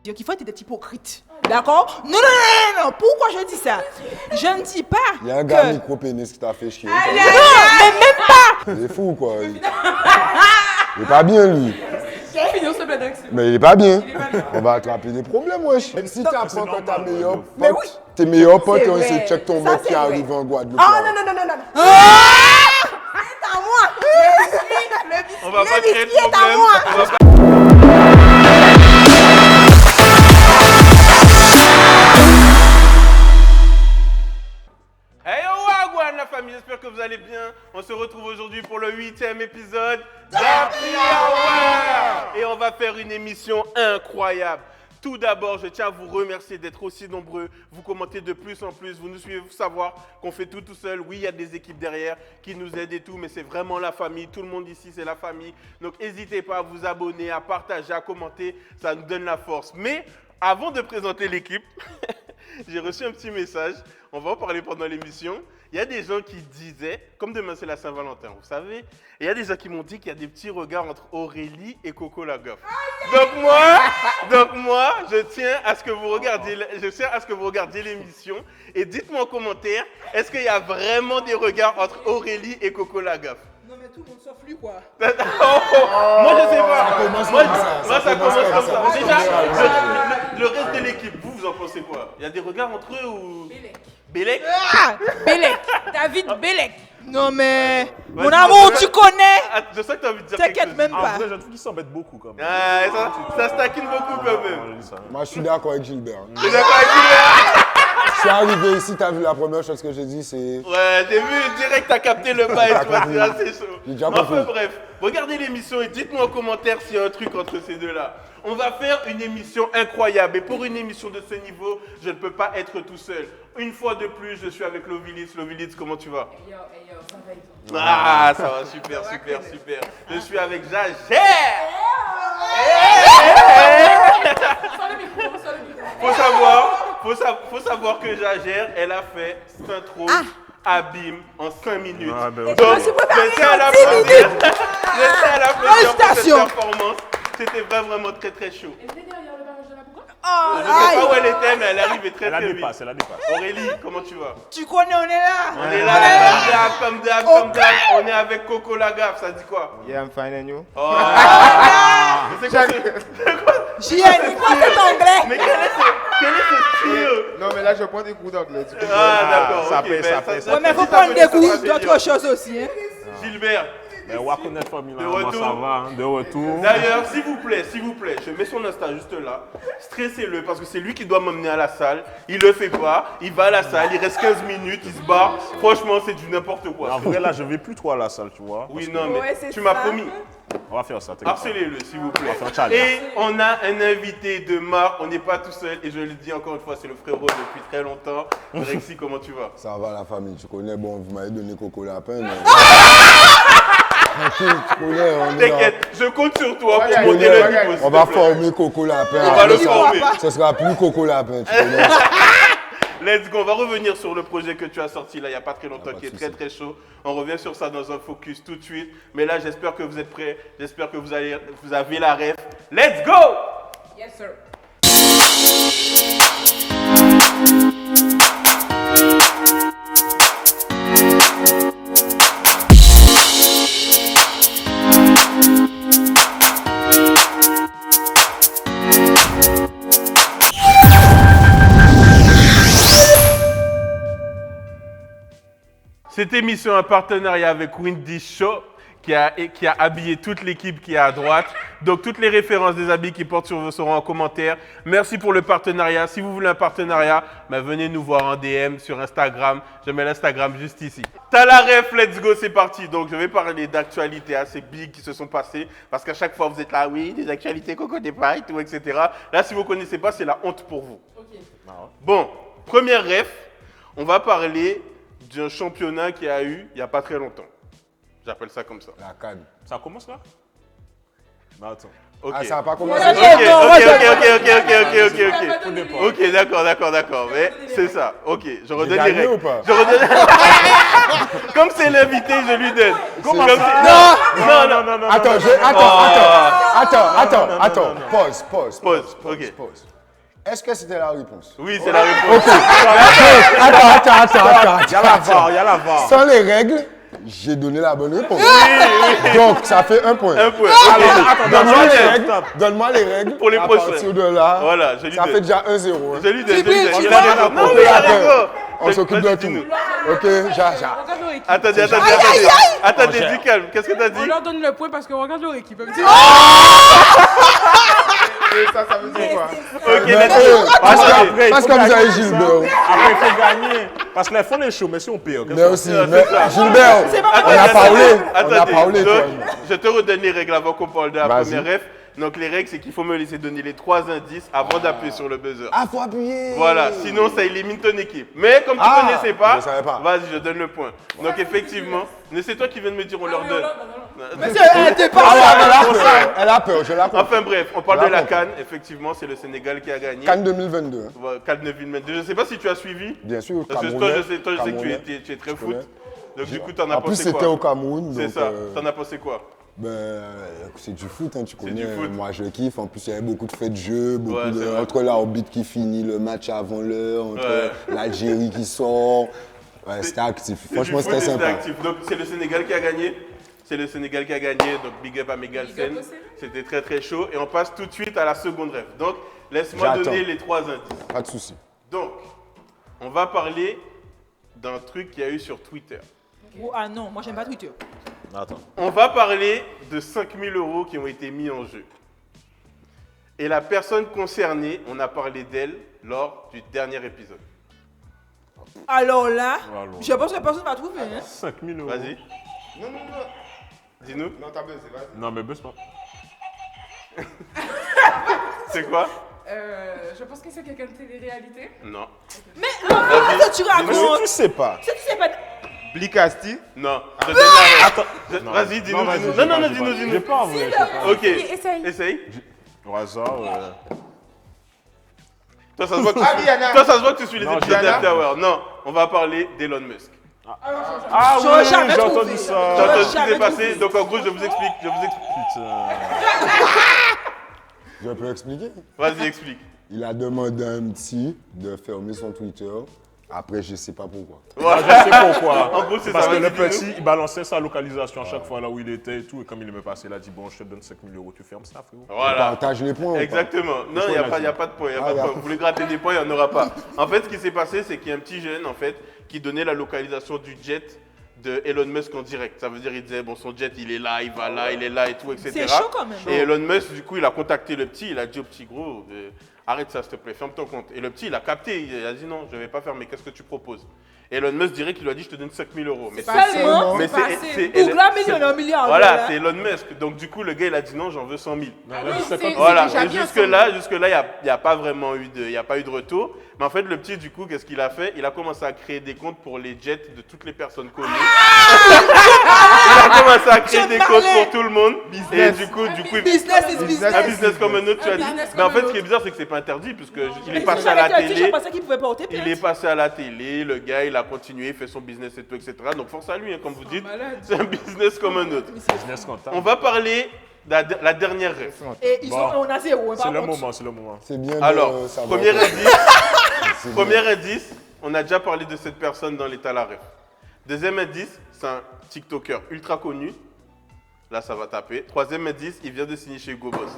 Dieu qu'il faut être hypocrite. D'accord? Non, non, non, non, non. Pourquoi je dis ça? Je ne dis pas. Il y a un gars micro-pénis qui t'a fait chier. Non, mais même pas. Il est fou, quoi. Il est pas bien, lui. Finir ce blague. Mais il est pas bien. On va attraper des problèmes, wesh. Même si tu apprends que ta meilleure Mais pote, oui. tes meilleurs potes, C'est on vrai. essaie de check ton Ça, mec c'est qui vrai. arrive en Guadeloupe. Oh là. non, non, non, non, non. C'est à moi. On va pas créer de biscuit est à problème. moi. On va pas- Hey yo wagwan la famille, j'espère que vous allez bien. On se retrouve aujourd'hui pour le 8e épisode d'Happy Hour. Et on va faire une émission incroyable. Tout d'abord, je tiens à vous remercier d'être aussi nombreux. Vous commentez de plus en plus, vous nous suivez pour savoir qu'on fait tout seul. Oui, il y a des équipes derrière qui nous aident et tout, mais c'est vraiment la famille. Tout le monde ici, c'est la famille. Donc, n'hésitez pas à vous abonner, à partager, à commenter. Ça nous donne la force. Mais avant de présenter l'équipe, j'ai reçu un petit message. On va en parler pendant l'émission. Il y a des gens qui disaient, comme demain c'est la Saint-Valentin, vous savez, et il y a des gens qui m'ont dit qu'il y a des petits regards entre Aurélie et Coco Lagaffe. Donc moi, je tiens à ce que vous regardiez l'émission et dites-moi en commentaire, est-ce qu'il y a vraiment des regards entre Aurélie et Coco Lagaffe? Non, mais tout le monde sauf lui, quoi. Moi, je sais pas. Moi, ça commence comme ça. Déjà, le reste de l'équipe, vous en pensez quoi? Il y a des regards entre eux ou... Bélec? Ah, Bélec. David Bélec. Non, mais. Vas-y, Mon amour, je- tu connais. Ah, je sais que tu as envie de dire quelque T'inquiète chose. même En pas. vrai, je trouve qu'ils s'embêtent beaucoup quand même. Ah, ça se taquine beaucoup quand même. Moi, je suis d'accord avec Gilbert. T'es d'accord avec lui? Je suis arrivé ici, t'as vu la première chose que j'ai dit, c'est... Ouais, j'ai vu direct, t'as capté le bail, tu vois, c'est assez chaud. J'ai déjà Enfin compris. bref, regardez l'émission et dites-moi en commentaire s'il y a un truc entre ces deux-là. On va faire une émission incroyable et pour une émission de ce niveau, je ne peux pas être tout seul. Une fois de plus, je suis avec Lovilitz. Lovilitz, comment tu vas? Yo, ça va et toi? Ah, ça va, super, super, super. Je suis avec Jagère. Sans le micro, sans le micro. Faut savoir que Jagère, elle a fait Saint-Tro, Abîme en 5 minutes. Ah, ben, Donc, ok. Je suis préparée je tiens à en l'applaudir. Je tiens à l'applaudir pour cette Félicitations. performance. C'était vraiment très très chaud. Elle était derrière le barrage de la Bourgogne? Oh, Je ne sais pas aïe. où elle était, mais elle est arrivée très Elle la très vite. dépasse, elle la dépasse. Aurélie, comment tu vas? Tu connais, on est là. On est là, comme d'hab. On est avec Coco Lagaffe, ça dit quoi? Yeah, I'm fine and you? Oh. C'est quoi J'y ai une fois cet anglais. Mais quel est ce style? Non, mais là, je prends des coups d'anglais. tu comprends? Ah, d'accord, ça ok, paye, ben, ça paye, ça Ouais, mais si faut t'as prendre connu, des ça coups sera d'autres génial. choses aussi. Hein. Gilbert, Mais Waconet Family, De moi ça retour. va, hein, de retour. d'ailleurs, s'il vous plaît, je mets son Insta juste là. Stressez-le parce que c'est lui qui doit m'emmener à la salle. Il le fait pas, il va à la salle, il reste 15 minutes, il se barre. Franchement, c'est du n'importe En quoi. vrai, là, je vais plus trop à la salle, tu vois. Oui, non, mais Ouais, c'est tu m'as ça. promis. On va faire ça, t'inquiète pas. Harcelez-le, s'il vous plaît. On va faire un challenge. Et on a un invité de marque, on n'est pas tout seul. Et je le dis encore une fois, c'est le frérot depuis très longtemps. Rexy, comment tu vas? Ça va la famille, tu connais, bon, vous m'avez donné Coco Lapin, mais... Tranquille, tu connais, on est là. T'inquiète, je compte sur toi pour Regarde, monter regarde, le niveau. On va former Coco Lapin. On va Après le ça, former. Ce sera plus Coco Lapin, tu connais. Let's go, on va revenir sur le projet que tu as sorti là il n'y a pas très longtemps, pas de qui est souci. très chaud. On revient sur ça dans un focus tout de suite. Mais là, j'espère que vous êtes prêts. J'espère que vous avez la ref. Let's go! Yes, sir. Cette émission est un partenariat avec Windy Show qui a habillé toute l'équipe qui est à droite. Donc, toutes les références des habits qui portent sur vous seront en commentaire. Merci pour le partenariat. Si vous voulez un partenariat, venez nous voir en DM sur Instagram. Je mets l'Instagram juste ici. T'as la ref, let's go, c'est parti. Donc, je vais parler d'actualités assez big qui se sont passées. Parce qu'à chaque fois, vous êtes là, oui, des actualités Coco Départ et tout, etc. Là, si vous ne connaissez pas, c'est la honte pour vous. Ok. Bon, première ref, on va parler d'un championnat qu'il y a eu il n'y a pas très longtemps. J'appelle ça comme ça. La canne. Ça commence là? Mais attends. Ok. Ah, ça n'a pas commencé. Ok, Ok, d'accord. Mais c'est ça. Ok, je redonne les gagné règles. ou pas? Je redonne... Comme c'est l'invité, je lui donne. Comment Comme ça? c'est- Non. Attends, attends. Pause. Pause, ok. Pause. Est-ce que c'était la réponse? Oui, c'est la réponse. Attends. Il y a la VAR. Sans les règles, j'ai donné la bonne réponse. Donc, ça fait un point. Un point. Donne-moi les règles. Pour les à prochains. partir de là, Voilà, je lui ça donne. fait déjà 1-0. Je lui donne. Il Il a raison. Non, mais il a raison. On s'occupe de Vas-y, tout. dis-nous. Ok, Jaja. Regarde leur équipe. Attendez, dis calme. Qu'est-ce que t'as dit? On leur donne le point parce qu'on regarde leur équipe. Et ça veut dire quoi? Ok, Mais, let's eh, go. parce que vous avez Gilbert. Après, il faut gagner. Parce que là, ils font les shows, mais si on paye. Mais aussi, mais Gilbert, on a parlé. On a parlé, toi. Donc, je te redonne les règles avant qu'on parle de la Vas-y. première ref. Donc, les règles, c'est qu'il faut me laisser donner les 3 indices avant d'appuyer sur le buzzer. Ah, faut appuyer. Voilà, sinon ça élimine ton équipe. Mais comme tu Ah, connaissais pas, je savais pas. vas-y, je donne le point. Donc effectivement, mais c'est toi qui viens de me dire on leur donne. T'es pas Elle a peur, je la comprends. Enfin bref, on parle de la comprends. CAN. Effectivement, c'est le Sénégal qui a gagné. Cannes 2022. Voilà, CAN 2022. Je ne sais pas si tu as suivi. Bien sûr, Parce que toi, je sais que tu es très foot. connais. Donc du coup, t'en as En plus, pensé c'était quoi? au Cameroun. C'est donc, ça. T'en as pensé quoi? c'est du foot, hein, tu connais. du foot. Moi, je kiffe. En plus, il y avait beaucoup de faits de jeu, Ouais, c'est vrai. entre l'arbitre qui finit le match avant l'heure, entre Ouais. l'Algérie qui sort. Ouais, c'était actif. C'est Franchement, du foot c'était et sympa. actif. Donc c'est le Sénégal qui a gagné. C'est le Sénégal qui a gagné. Donc big up à Megalsen. C'était très très chaud. Et on passe tout de suite à la seconde ref. Donc laisse-moi J'attends. donner les 3 indices. Pas de souci. Donc, on va parler d'un truc qu'il y a eu sur Twitter. Ah non, moi j'aime pas Twitter. Attends. On va parler de 5 000 € qui ont été mis en jeu. Et la personne concernée, on a parlé d'elle lors du dernier épisode. Alors là, Alors. je pense que personne va trouver. Hein. 5 000 €. Vas-y, Non. dis-nous. Non, t'as buzzé, vas-y. Non, mais buzz pas. C'est quoi? Je pense que c'est quelqu'un de télé-réalité. Non. Mais qu'est-ce que tu racontes? Tu sais pas. Si tu sais pas. Blicasti. Non. Je donne la- Attends. Vas-y, dis-nous. vas-y, dis-nous. j'ai Non, pas, dis-nous, j'ai dis-nous. pas en vrai, j'ai pas. Ok. Essaye. Essaye. Au hasard, Toi, ça se voit que Ah, Diana. toi, ça se voit que tu suis les Non, épisodes Diana. d'After Hour. Non, on va parler d'Elon Musk. Ah J'aurais oui, jamais j'ai trouvé. entendu Tu ça. as entendu ce qui jamais s'est passé? trouvé. Donc en gros, je vous explique. Putain. Je peux expliquer. Vas-y, explique. Il a demandé à un petit de fermer son Twitter. Après, je sais pas pourquoi. Je sais pourquoi. En gros, c'est Parce ça. que le Vas-y, dis-nous. petit, il balançait sa localisation à chaque fois là où il était et tout. Et comme il aimait passer, il a dit bon, je te donne 5 000 €, tu fermes ça, frérot. On Voilà. partage les points. ou pas? Exactement. Non, il n'y a pas de point. Vous voulez gratter des points, il n'y en aura pas. En fait, ce qui s'est passé, c'est qu'il y a un petit jeune, en fait, qui donnait la localisation du jet de Elon Musk en direct. Ça veut dire, il disait, bon, son jet, il est là, il va là, il est là et tout, etc. C'est chaud quand même. Et Elon Musk, du coup, il a contacté le petit, il a dit au petit, gros, arrête ça, s'il te plaît, ferme ton compte. Et le petit, il a capté, il a dit, non, je ne vais pas faire, mais qu'est-ce que tu proposes? Et Elon Musk dirait qu'il lui a dit, je te donne 5 000 €. Mais Seulement, mais c'est pas assez. pour là, un milliard. Voilà, c'est Elon Musk. Donc, du coup, le gars, il a dit, non, j'en veux 100 000. C'est Voilà, déjà et bien, jusque-là, il n'y a pas vraiment eu de retour. Mais en fait, le petit, du coup, qu'est-ce qu'il a fait? Il a commencé à créer des comptes pour les jets de toutes les personnes connues. Il a commencé à créer des comptes pour tout le monde. Et du coup, Business is un business. business comme un autre, tu as dit. business Mais en comme fait, un ce qui est autre. bizarre, c'est que c'est pas interdit, puisque il est Je passé à la savais que télé. Je pensais qu'il pouvait porter Il est plainte. passé à la télé, le gars, il a continué, il fait son business et tout, etc. Donc, force à lui, hein, comme vous dites. malade. C'est un business comme un autre. Business comptable. On va parler de la dernière rêve. Et ils sont, on a zéro. C'est le moment, c'est le moment. C'est bien de Alors, savoir. premier indice, C'est premier indice, on a déjà parlé de cette personne dans l'état la ref. Deuxième indice, c'est un TikToker ultra connu. Là, ça va taper. Troisième indice, il vient de signer chez Hugo Boss.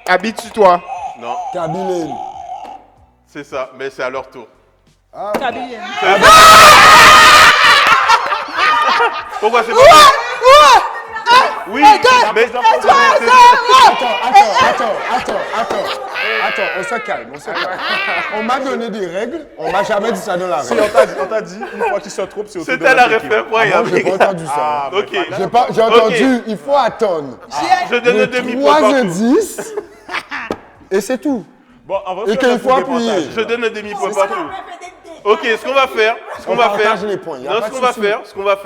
Habitue-toi. Non, Kabilé. c'est ça, mais c'est à leur tour. T'as bien. Pourquoi c'est pas Oui, mais Attends, on se calme, on se calme. On m'a donné des règles, on m'a jamais dit ça dans la Si règle. on t'a dit, une fois qu'il se trompe, c'est autour de c'était la notre ref équipe. incroyable. J'ai pas entendu ça. Ah, mais Ok, J'ai entendu, il faut attendre je donne un les demi-point 3 partout. indices et c'est tout. Bon, on va Et faire qu'il un faut petit appuyer. démontage. Je donne un demi-point partout. Ok, ce qu'on va faire, On partage les points, y a non, pas ce de qu'on va souci.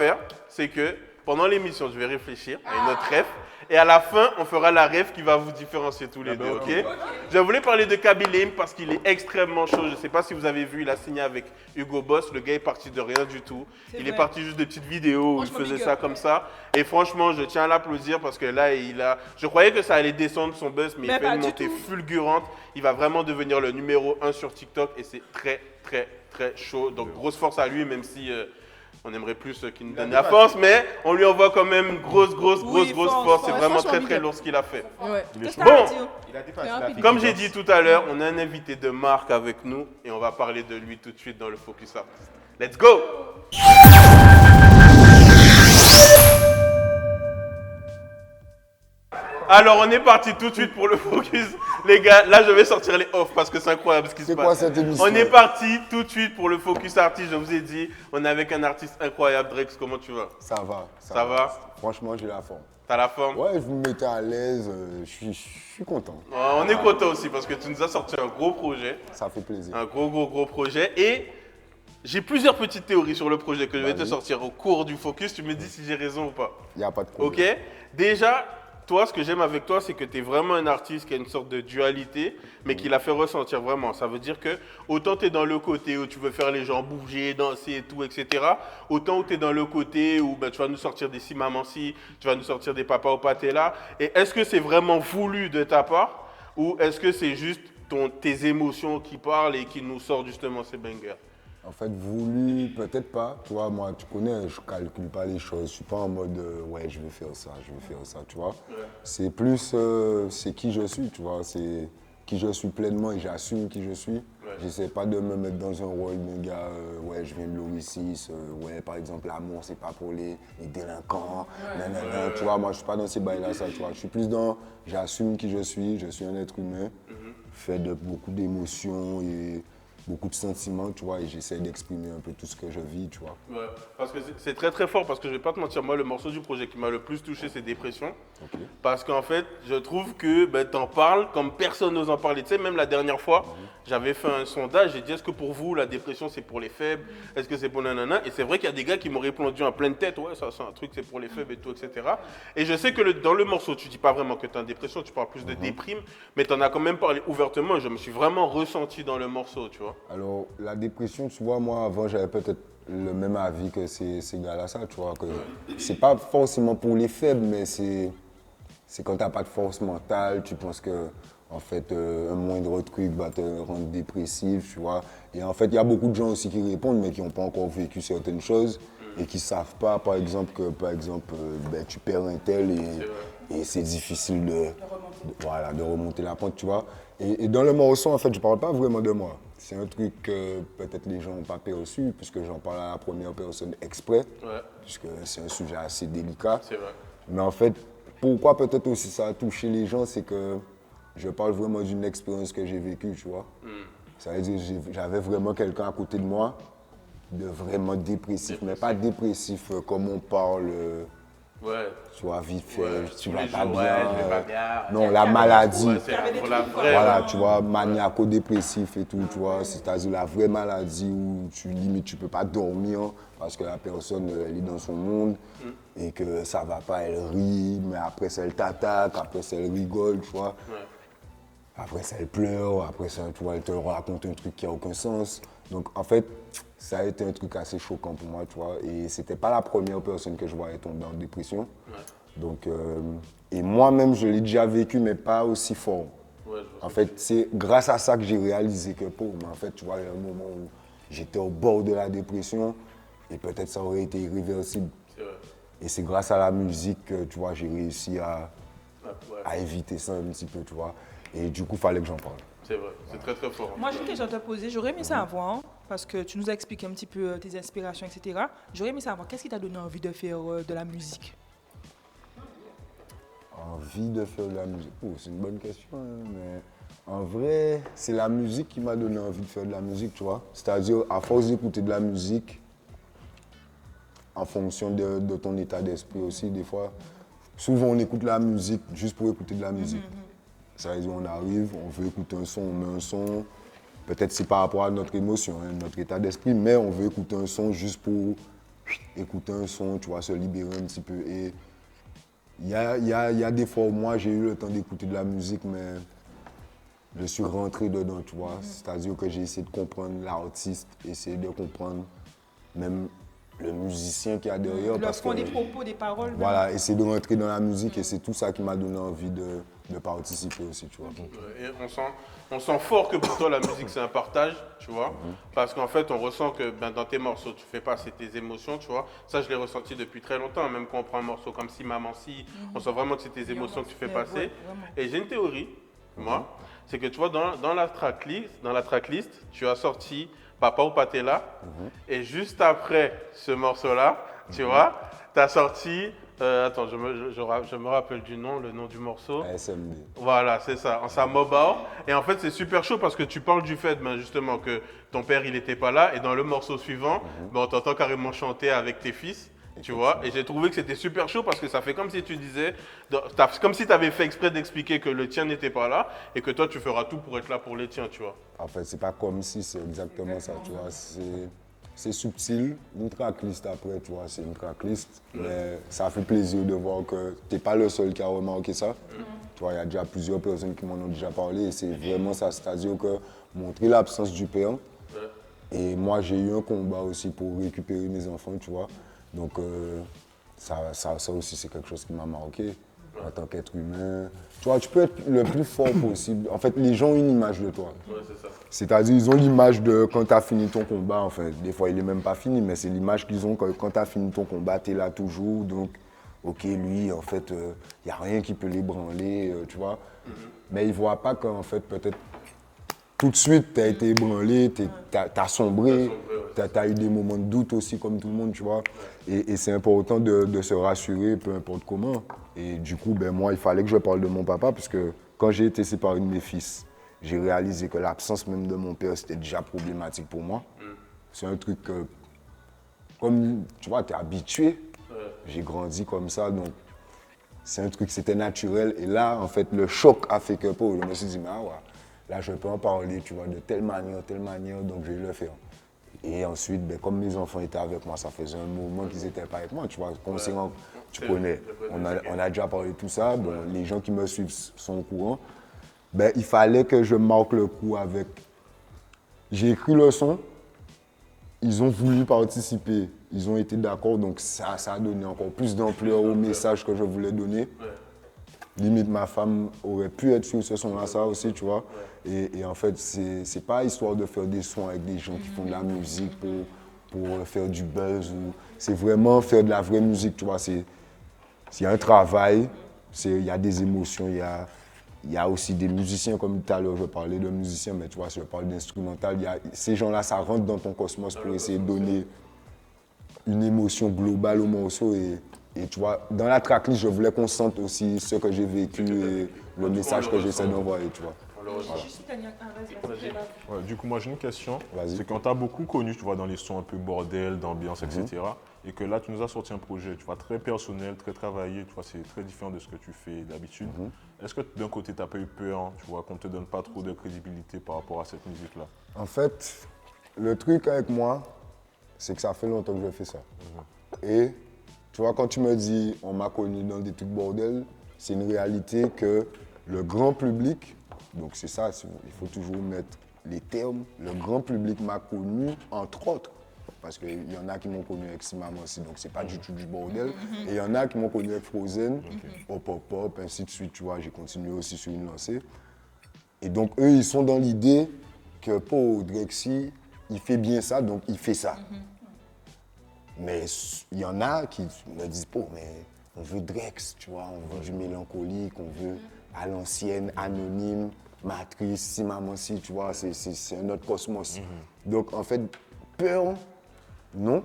faire, c'est que pendant l'émission, je vais réfléchir à une autre ref. Et à la fin, on fera la ref qui va vous différencier tous les deux, ok? Je voulais parler de Kaby parce qu'il est extrêmement chaud. Je ne sais pas si vous avez vu, il a signé avec Hugo Boss. Le gars est parti de rien du tout. Il est parti juste de petites vidéos où il faisait ça comme ça. Et franchement, je tiens à l'applaudir parce que là, je croyais que ça allait descendre son buzz, mais il fait une montée fulgurante. Il va vraiment devenir le numéro 1 sur TikTok et c'est très, très, très chaud. Donc, grosse force à lui, même si... on aimerait plus qu'il nous donne la force, mais on lui envoie quand même grosse force. C'est vraiment très très lourd ce qu'il a fait. Ouais. Bon, Il a dépassé la fille. comme j'ai dit tout à l'heure, on a un invité de marque avec nous et on va parler de lui tout de suite dans le Focus Artist. Let's go! Alors, on est parti tout de suite pour le focus. Les gars, là, je vais sortir les off parce que c'est incroyable ce qui se passe. C'est quoi cette émission? On est parti tout de suite pour le focus artiste. Je vous ai dit, on est avec un artiste incroyable. Drex, comment tu vas? Ça va. Ça va? Franchement, j'ai la forme. T'as la forme? Ouais, je vous mettais à l'aise. Je suis content. On est content aussi parce que tu nous as sorti un gros projet. Ça fait plaisir. Un gros projet. Et j'ai plusieurs petites théories sur le projet que je vais te sortir au cours du focus. Tu me dis si j'ai raison ou pas. Il n'y a pas de problème. Ok? Déjà, toi, ce que j'aime avec toi, c'est que tu es vraiment un artiste qui a une sorte de dualité, mais qui l'a fait ressentir vraiment. Ça veut dire que autant tu es dans le côté où tu veux faire les gens bouger, danser et tout, etc. Autant où tu es dans le côté où tu vas nous sortir des si maman si, tu vas nous sortir des papas au pâté là. Et est-ce que c'est vraiment voulu de ta part ou est-ce que c'est juste tes émotions qui parlent et qui nous sortent justement ces bangers? En fait, voulu, peut-être pas. Tu vois, moi, tu connais, je calcule pas les choses. Je suis pas en mode, ouais, je vais faire ça, tu vois. Ouais. C'est plus, c'est qui je suis, tu vois. C'est qui je suis pleinement et j'assume qui je suis. Ouais. J'essaie pas de me mettre dans un rôle de gars, ouais, je viens de l'Oasis, ouais, par exemple, l'amour, c'est pas pour les délinquants, nanana, tu vois. Moi, je suis pas dans ces bails-là, ça, tu vois. Je suis plus dans, j'assume qui je suis un être humain, fait de beaucoup d'émotions et beaucoup de sentiments, tu vois, et j'essaie d'exprimer un peu tout ce que je vis, tu vois. Ouais, parce que c'est très très fort, parce que je vais pas te mentir, moi le morceau du projet qui m'a le plus touché, c'est Dépression. Okay. Parce qu'en fait, je trouve que t'en parles comme personne n'ose en parler. Tu sais, même la dernière fois, j'avais fait un sondage, j'ai dit, est-ce que pour vous, la dépression, c'est pour les faibles? Est-ce que c'est pour nanana? Et c'est vrai qu'il y a des gars qui m'ont répondu en pleine tête, ouais, ça c'est un truc, c'est pour les faibles et tout, etc. Et je sais que dans le morceau, tu dis pas vraiment que tu es en dépression, tu parles plus de déprime, mais tu en as quand même parlé ouvertement et je me suis vraiment ressenti dans le morceau, tu vois. Alors, la dépression, tu vois, moi, avant, j'avais peut-être le même avis que ces gars-là, ça, tu vois, que c'est pas forcément pour les faibles, mais c'est quand t'as pas de force mentale, tu penses que, en fait, un moindre truc va te rendre dépressif, tu vois. Et en fait, il y a beaucoup de gens aussi qui répondent, mais qui n'ont pas encore vécu certaines choses et qui savent pas, par exemple, que, tu perds un tel et c'est difficile de remonter la pente, tu vois. Et dans le morceau, en fait, je parle pas vraiment de moi. C'est un truc que peut-être les gens n'ont pas perçu, puisque j'en parle à la première personne exprès, puisque c'est un sujet assez délicat. C'est vrai. Mais en fait, pourquoi peut-être aussi ça a touché les gens, c'est que je parle vraiment d'une expérience que j'ai vécue, tu vois. Ça veut dire que j'avais vraiment quelqu'un à côté de moi, de vraiment dépressif, mais pas dépressif comme on parle. Tu vois, vite fait, tu vas pas bien. Non, la maladie. Voilà, tu vois, maniaco-dépressif et tout, tu vois. C'est-à-dire la vraie maladie où limite tu peux pas dormir parce que la personne, elle est dans son monde et que ça va pas, elle rit, mais après ça, elle t'attaque, après ça, elle rigole, tu vois. Après ça, elle pleure, après ça, tu vois, elle te raconte un truc qui a aucun sens. Donc, en fait, ça a été un truc assez choquant pour moi, tu vois. Et c'était pas la première personne que je voyais tomber en dépression. Donc, et moi-même, je l'ai déjà vécu, mais pas aussi fort. En fait, c'est grâce à ça que j'ai réalisé que, mais en fait, tu vois, il y a un moment où j'étais au bord de la dépression et peut-être ça aurait été irréversible. Et c'est grâce à la musique que, tu vois, j'ai réussi à éviter ça un petit peu, tu vois. Et du coup, il fallait que j'en parle. C'est vrai, c'est très très fort. Moi, j'ai une question à te poser. J'aurais aimé savoir, hein, parce que tu nous as expliqué un petit peu tes inspirations, etc. J'aurais aimé savoir, qu'est-ce qui t'a donné envie de faire de la musique? Envie de faire de la musique? C'est une bonne question, hein, mais en vrai, c'est la musique qui m'a donné envie de faire de la musique, tu vois. C'est-à-dire, à force d'écouter de la musique, en fonction de ton état d'esprit aussi, des fois, souvent on écoute la musique juste pour écouter de la musique. Ça veut dire, on arrive, on veut écouter un son, on met un son. Peut-être c'est par rapport à notre émotion, hein, notre état d'esprit, mais on veut écouter un son juste pour écouter un son, tu vois, se libérer un petit peu. Et il y a des fois où moi, j'ai eu le temps d'écouter de la musique, mais je suis rentré dedans, tu vois. C'est-à-dire que j'ai essayé de comprendre l'artiste, essayer de comprendre même le musicien qu'il y a derrière. Le Parce fond que, des propos, des paroles. voilà, essayer de rentrer dans la musique et c'est tout ça qui m'a donné envie de participer aussi, tu vois. Et on sent fort que pour toi la musique c'est un partage, tu vois, parce qu'en fait on ressent que dans tes morceaux tu fais passer tes émotions, tu vois. Ça je l'ai ressenti depuis très longtemps, même quand on prend un morceau comme Si Maman Si, on sent vraiment que c'est tes émotions que tu fais passer. Ouais, vraiment. Et j'ai une théorie, moi, c'est que tu vois dans la tracklist, tu as sorti Papa ou Patella, et juste après ce morceau-là, tu vois, tu as sorti. Attends, je me rappelle le nom du morceau. ASMD. Voilà, c'est ça, en sa mobile. Et en fait, c'est super chaud parce que tu parles du fait, justement, que ton père, il n'était pas là. Et dans le morceau suivant, on t'entend carrément chanter avec tes fils, tu vois. Et j'ai trouvé que c'était super chaud parce que ça fait comme si tu disais, comme si tu avais fait exprès d'expliquer que le tien n'était pas là et que toi, tu feras tout pour être là pour les tiens, tu vois. En fait, c'est pas comme si, c'est exactement ça, tu vois. C'est subtil, une tracklist après, tu vois, c'est une tracklist. Mais ça fait plaisir de voir que t'es pas le seul qui a remarqué ça. Tu vois, il y a déjà plusieurs personnes qui m'en ont déjà parlé et c'est vraiment ça. C'est-à-dire que montrer l'absence du père. Et moi, j'ai eu un combat aussi pour récupérer mes enfants, tu vois. Donc, ça aussi, c'est quelque chose qui m'a marqué en tant qu'être humain. Tu vois, tu peux être le plus fort possible. En fait, les gens ont une image de toi. Ouais, c'est ça. C'est-à-dire, ils ont l'image de quand tu as fini ton combat, en fait. Des fois, il n'est même pas fini, mais c'est l'image qu'ils ont quand tu as fini ton combat, tu es là toujours. Donc, OK, lui, en fait, il n'y a rien qui peut l'ébranler, tu vois. Mais ils ne voient pas qu'en fait, peut-être, tout de suite, tu as été ébranlé, tu as sombré, tu as eu des moments de doute aussi, comme tout le monde, tu vois. Et c'est important de se rassurer, peu importe comment. Et du coup, ben, moi, il fallait que je parle de mon papa, parce que quand j'ai été séparé de mes fils, j'ai réalisé que l'absence même de mon père, c'était déjà problématique pour moi. C'est un truc que, comme, tu vois, tu es habitué. J'ai grandi comme ça, donc c'est un truc, c'était naturel. Et là, en fait, le choc a fait que, je me suis dit, mais ah ouais, là, je peux en parler, tu vois, de telle manière, donc je vais le faire. Et ensuite, ben, comme mes enfants étaient avec moi, ça faisait un moment qu'ils n'étaient pas avec moi, tu vois. Tu connais, on a déjà parlé de tout ça, bon, les gens qui me suivent sont au courant. Ben, il fallait que je marque le coup avec... J'ai écrit le son, ils ont voulu participer, ils ont été d'accord, donc ça a donné encore plus d'ampleur au message que je voulais donner. Limite, ma femme aurait pu être sur ce son-là, ça aussi, tu vois. Et en fait, c'est pas histoire de faire des sons avec des gens qui font de la musique pour faire du buzz. C'est vraiment faire de la vraie musique, tu vois. Il y a un travail, il y a des émotions, il y a aussi des musiciens, comme tout à l'heure, je parlais de musiciens, mais tu vois, si je parle d'instrumental, ces gens-là, ça rentre dans ton cosmos pour essayer de donner une émotion globale au morceau. Et tu vois, dans la tracklist, je voulais qu'on sente aussi ce que j'ai vécu et le message que j'essaie d'envoyer, tu vois. Ouais, du coup, moi j'ai une question. Vas-y. C'est qu'on t'a beaucoup connu, tu vois, dans les sons un peu bordel, d'ambiance, etc. Et que là, tu nous as sorti un projet, tu vois, très personnel, très travaillé, tu vois, c'est très différent de ce que tu fais d'habitude. Est-ce que d'un côté, tu n'as pas eu peur, tu vois, qu'on ne te donne pas trop de crédibilité par rapport à cette musique-là? En fait, le truc avec moi, c'est que ça fait longtemps que je fais ça. Et tu vois, quand tu me dis on m'a connu dans des trucs bordel, c'est une réalité que le grand public, donc c'est ça, il faut toujours mettre les termes, le grand public m'a connu, entre autres, parce qu'il y en a qui m'ont connu avec Si Maman Si, donc c'est pas du tout du bordel, et il y en a qui m'ont connu avec Frozen, Hop Hop Hop, ainsi de suite, tu vois, j'ai continué aussi sur une lancée. Et donc eux, ils sont dans l'idée que pour Drexy, il fait bien ça, donc il fait ça. Mais il y en a qui me disent, mais on veut Drex, tu vois, on veut du mélancolique, on veut à l'ancienne, anonyme, Matrice, Si Maman Si, tu vois, c'est un autre cosmos. Donc en fait, peur, non,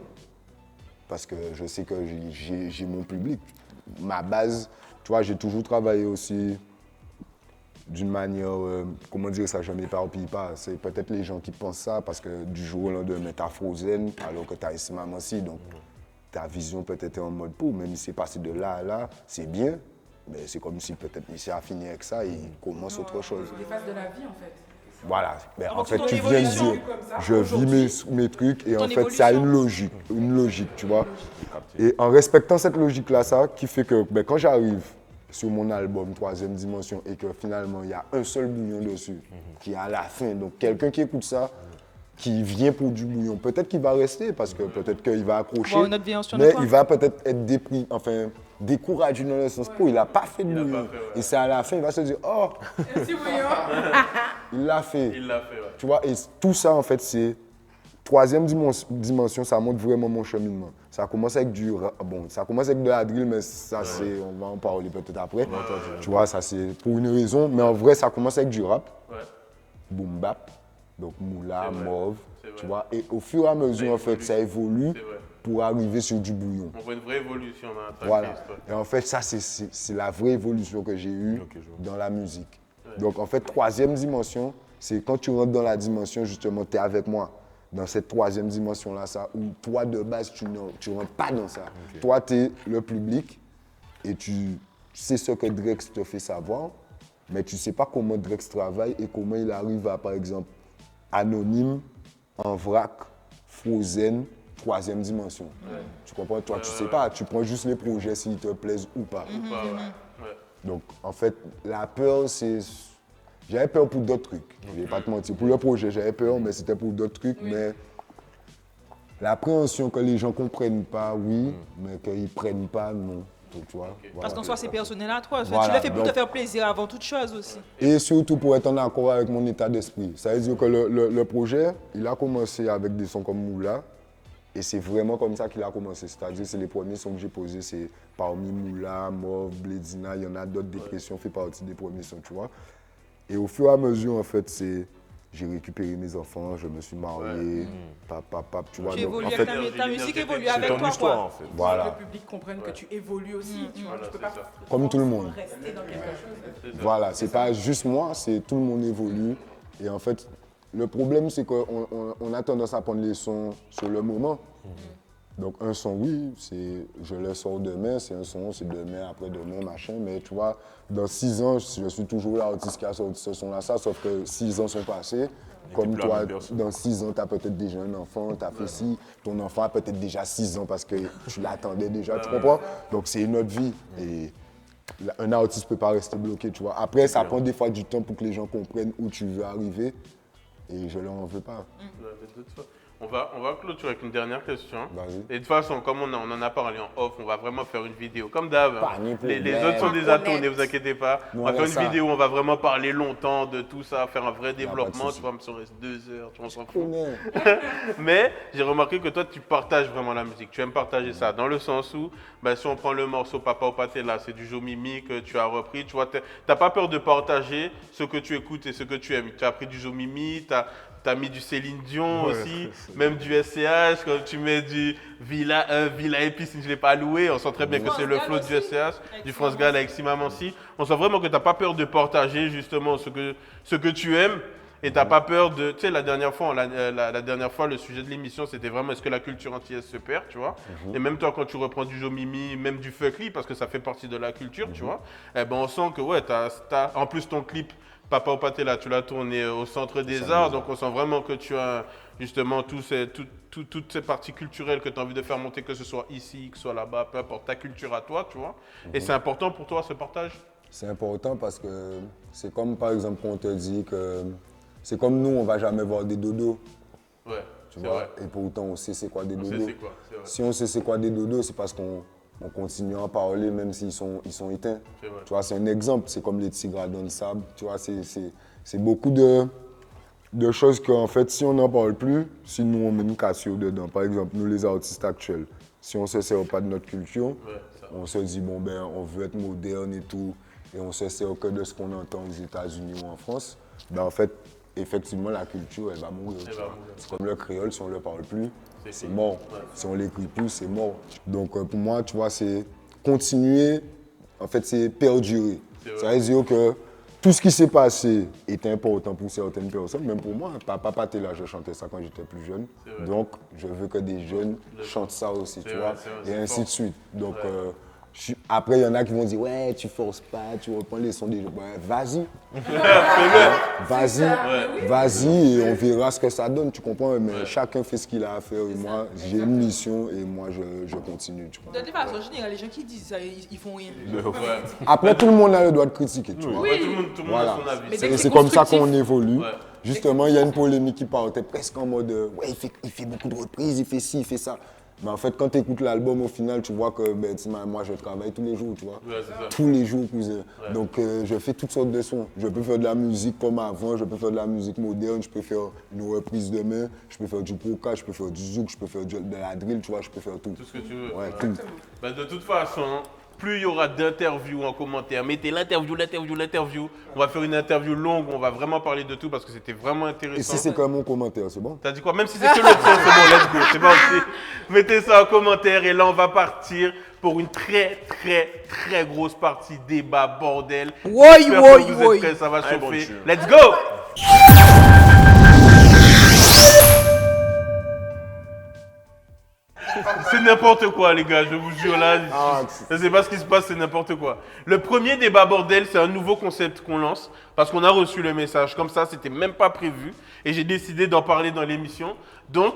parce que je sais que j'ai mon public. Ma base, tu vois, j'ai toujours travaillé aussi d'une manière, comment dire ça, je ne m'éparpille pas. C'est peut-être les gens qui pensent ça parce que du jour au lendemain, tu as Frozen alors que tu as Si Maman Si. Donc ta vision peut-être est en mode pour, même si c'est passé de là à là, c'est bien. Mais c'est comme si peut-être il s'est affiné avec ça et il commence autre chose. C'est des phases de la vie en fait. Voilà. Ben, en Donc, fait, ton tu viens de évolution dire, comme ça, je vis mes trucs et Ton en fait, ça a évolution. une logique, tu vois. Et en respectant cette logique-là, ça qui fait que ben, quand j'arrive sur mon album Troisième Dimension et que finalement, il y a un seul bouillon dessus qui est à la fin. Donc, quelqu'un qui écoute ça, qui vient pour du bouillon, peut-être qu'il va rester parce que peut-être qu'il va accrocher, Voir une autre viande sur mais notre il va peut-être être découragé dans le sens où il n'a pas fait de bouillon. Et c'est à la fin, il va se dire, oh, Petit bouillon. il l'a fait. Il l'a fait, ouais. Tu vois, et tout ça, en fait, c'est troisième dimension, ça montre vraiment mon cheminement. Ça commence avec ça commence avec de la drill, mais ça, c'est, on va en parler peut-être après. Tu vois, ça, c'est pour une raison, mais en vrai, ça commence avec du rap, Ouais. boom bap, donc moula, C'est vrai. mauve, C'est vrai. tu vois, et au fur et à mesure, en fait, évolue. ça évolue C'est vrai. pour arriver sur du bouillon. On voit une vraie évolution dans la tracklist. Voilà. Ouais. Et en fait, ça, c'est la vraie évolution que j'ai eue Ok, je vois. dans la musique. Donc, en fait, troisième dimension, c'est quand tu rentres dans la dimension, justement, tu es avec moi. Dans cette troisième dimension-là, ça, où toi, de base, tu ne rentres pas dans ça. Toi, tu es le public et tu sais ce que Drex te fait savoir, mais tu ne sais pas comment Drex travaille et comment il arrive à, par exemple, Anonyme, En Vrac, Frozen, troisième dimension. Tu comprends? Toi, tu sais pas. Tu prends juste les projets s'ils te plaisent ou pas. Ouais, ouais. Ouais. Donc, en fait, la peur, c'est... J'avais peur pour d'autres trucs. Je vais pas te mentir. Pour le projet, j'avais peur, mais c'était pour d'autres trucs. Mais l'appréhension que les gens comprennent pas, oui, mais qu'ils prennent pas, non. Donc, tu vois, Parce voilà. qu'en soi, c'est personnel à toi. Voilà, Tu le fais pour donc- te faire plaisir avant toute chose aussi. Et surtout pour être en accord avec mon état d'esprit. Ça veut dire que le projet, il a commencé avec des sons comme Moula. Et c'est vraiment comme ça qu'il a commencé. C'est-à-dire, c'est les premiers sons que j'ai posés, c'est parmi Moula, Mauve, Blédina, il y en a d'autres, Dépression fait partie des premiers sons, tu vois. Et au fur et à mesure, en fait, j'ai récupéré mes enfants, je me suis marié, papa, tu vois. Tu Donc, évolues en avec fait, ta musique évolue C'est avec ton toi, histoire, quoi. en fait. Que voilà, le public comprenne que tu évolues aussi. Tu vois, Voilà, tu peux c'est pas ça. comme tout le monde. rester dans quelque chose. Voilà, c'est pas juste moi, c'est tout le monde évolue. Et en fait, le problème, c'est qu'on a tendance à prendre les sons sur le moment. Donc un son, oui, je le sors demain, c'est un son, c'est demain, après-demain, machin. Mais tu vois, dans 6 ans, je suis toujours l'artiste qui a sorti ce son-là, ça, sauf que 6 ans sont passés. Comme plus la toi, même personne. dans 6 ans, tu as peut-être déjà un enfant, tu as fait ci, ton enfant a peut-être déjà 6 ans parce que tu l'attendais déjà, tu comprends? Donc c'est une autre vie. Et un artiste ne peut pas rester bloqué, tu vois. Après, ça prend des fois du temps pour que les gens comprennent où tu veux arriver. Et je leur en veux pas. De toute façon. On va clôturer avec une dernière question. Vas-y. Et de toute façon, comme on en a parlé en off, on va vraiment faire une vidéo. Comme d'hab, hein. Pas ni les problème. autres sont déjà tournés, vous inquiétez pas. Nous, on va on faire une laisse ça. vidéo où on va vraiment parler longtemps de tout ça, faire un vrai pas de développement. souci. Tu vois, ça reste 2 heures, tu vois, on s'en fout. Connais. Mais j'ai remarqué que toi, tu partages vraiment la musique. Tu aimes partager ça, dans le sens où, ben, si on prend le morceau Papa au pâté, là, c'est du Jo Mimi que tu as repris. Tu vois, t'as pas peur de partager ce que tu écoutes et ce que tu aimes. Tu as pris du Jo Mimi, t'as mis du Céline Dion aussi, même du SCH, quand tu mets du Villa Épice, je ne l'ai pas loué, on sent très bien que c'est le flow du SCH, du France Gall avec Simamansi. On sent vraiment que tu n'as pas peur de partager justement ce que tu aimes. Et t'as pas peur de... Tu sais, la dernière fois, le sujet de l'émission, c'était vraiment est-ce que la culture antillaise se perd, tu vois. Et même toi, quand tu reprends du Jo Mimi, même du Fuckly, parce que ça fait partie de la culture, tu vois, eh ben, on sent que, ouais, en plus, ton clip Papa au pâté, là, tu l'as tourné au Centre des Arts, donc on sent vraiment que tu as justement toutes ces parties culturelles que tu as envie de faire monter, que ce soit ici, que ce soit là-bas, peu importe, ta culture à toi, tu vois. Et c'est important pour toi, ce partage? C'est important parce que c'est comme, par exemple, quand on te dit que... C'est comme nous, on va jamais voir des dodos, Ouais, tu c'est vois. vrai. Et pourtant, on sait c'est quoi des On dodos. sait c'est quoi, c'est vrai. Si on sait c'est quoi des dodos, c'est parce qu'on continue à en parler même s'ils sont éteints. C'est vrai. Tu vois, c'est un exemple. C'est comme les tigres dans le sable. Tu vois, c'est beaucoup de choses qu'en fait, si on n'en parle plus, si nous, on met une cassure dedans, par exemple, nous, les artistes actuels, si on ne se sert pas de notre culture, Ouais, ça. on se dit, bon, ben, on veut être moderne et tout, et on se sert que de ce qu'on entend aux États-Unis ou en France, ben, en fait, effectivement, la culture, elle va mourir. tu va vois. mourir. C'est comme le créole, si on ne le parle plus, c'est fini. mort. Si on ne l'écrit plus, c'est mort. Donc, pour moi, tu vois, c'est continuer, en fait, c'est perdurer. C'est Ça veut dire que tout ce qui s'est passé est important pour certaines personnes, même pour moi. Papa Paté, là, je chantais ça quand j'étais plus jeune. Donc, je veux que des jeunes chantent ça aussi, tu vrai, vois, c'est vrai, et c'est ainsi fort. de suite. Donc, Après, il y en a qui vont dire, ouais, tu forces pas, tu reprends les sons des gens. Ouais, vas-y. Vas-y, et on verra ce que ça donne, tu comprends? Mais chacun fait ce qu'il a à faire. Et moi, j'ai une mission et moi, je continue, tu vois. De toute façon, généralement, les gens qui disent ça, ils font rien. Après, tout le monde a le droit de critiquer, tu vois. Ouais, tout le monde Voilà. a son avis. Mais dès que C'est c'est comme ça constructif. qu'on évolue. Ouais. Justement, il y a une polémique qui partait presque en mode ouais, il fait beaucoup de reprises, il fait ci, il fait ça. Mais en fait, quand tu écoutes l'album, au final, tu vois que moi, je travaille tous les jours, tu vois. Ouais, c'est ça. Tous les jours, cousin. Donc, je fais toutes sortes de sons. Je peux faire de la musique comme avant, je peux faire de la musique moderne, je peux faire une reprise de main, je peux faire du polka, je peux faire du zouk, je peux faire de la drill, tu vois, je peux faire tout. Tout ce que tu veux. Ouais, tout. Bah, de toute façon, plus il y aura d'interviews en commentaire, mettez l'interview. On va faire une interview longue, on va vraiment parler de tout parce que c'était vraiment Et intéressant. si c'est comme mon commentaire, c'est bon? T'as dit quoi? Même si c'est que le son, c'est bon, let's go. C'est bon aussi. Mettez ça en commentaire et là, on va partir pour une très grosse partie débat, bordel. Oui, J'espère oui, que vous êtes oui. prêts, ça va Allez, bon chauffer. Dieu. Let's go! C'est n'importe quoi, les gars, je vous jure là. Je sais pas ce qui se passe, c'est n'importe quoi. Le premier débat bordel, c'est un nouveau concept qu'on lance parce qu'on a reçu le message comme ça, c'était même pas prévu et j'ai décidé d'en parler dans l'émission. Donc,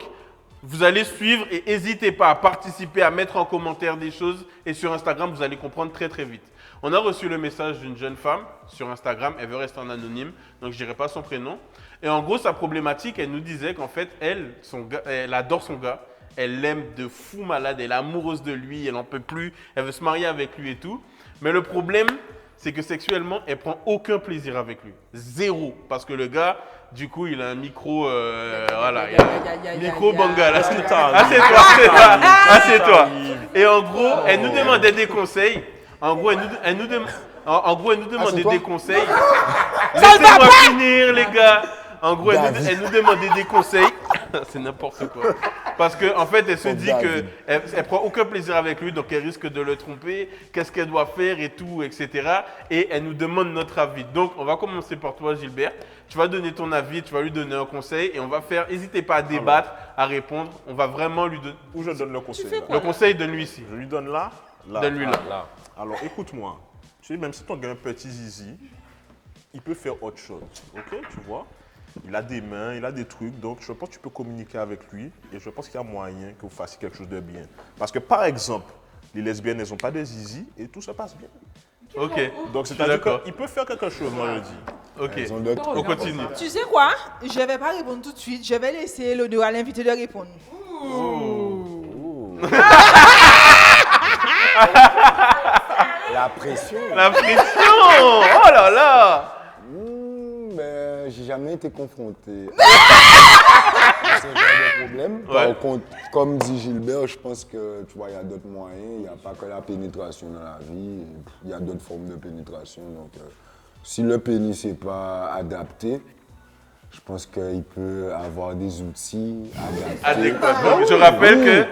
vous allez suivre et n'hésitez pas à participer, à mettre en commentaire des choses et sur Instagram, vous allez comprendre très vite. On a reçu le message d'une jeune femme sur Instagram, elle veut rester en anonyme, donc je dirai pas son prénom. Et en gros, sa problématique, elle nous disait qu'en fait, elle adore son gars. Elle l'aime de fou malade, elle est amoureuse de lui, elle n'en peut plus, elle veut se marier avec lui et tout. Mais le problème, c'est que sexuellement, elle prend aucun plaisir avec lui. Zéro. Parce que le gars, du coup, il a un micro, voilà, il a un micro bangal. Assieds-toi. Et en gros, elle nous demandait des conseils. En gros, elle nous demandait des conseils. Laissez-moi finir, les gars. En gros, elle nous demandait des conseils. C'est n'importe quoi. Parce qu'en fait, elle se dit qu'elle prend aucun plaisir avec lui, donc elle risque de le tromper. Qu'est-ce qu'elle doit faire et tout, etc. Et elle nous demande notre avis. Donc, on va commencer par toi, Gilbert. Tu vas donner ton avis, tu vas lui donner un conseil et on va faire. N'hésitez pas à débattre, à répondre. On va vraiment lui donner. Où je donne le conseil fais là? quoi? Le conseil, donne-lui ici. Je lui donne là. Donne-lui là. Alors écoute-moi, tu sais, même si ton gars a un petit zizi, il peut faire autre chose, ok, tu vois? Il a des mains, il a des trucs, donc je pense que tu peux communiquer avec lui et je pense qu'il y a moyen que vous fassiez quelque chose de bien. Parce que par exemple, les lesbiennes, elles n'ont pas de zizi et tout se passe bien. Ok. Donc Je suis c'est-à-dire d'accord. qu'il peut faire quelque chose, moi je dis. Ok. Ils ont d'autres. On continue. Tu sais quoi? Je vais pas répondre tout de suite. Je vais laisser l'honneur à l'invité de répondre. La pression. La pression! Oh là là! Ben, j'ai jamais été confronté à ce genre de problème. Ouais. Par contre, comme dit Gilbert, je pense que tu vois, il y a d'autres moyens. Il n'y a pas que la pénétration dans la vie. Il y a d'autres formes de pénétration. Donc, si le pénis n'est pas adapté, je pense qu'il peut avoir des outils adaptés. Adéquat. Donc, je rappelle que.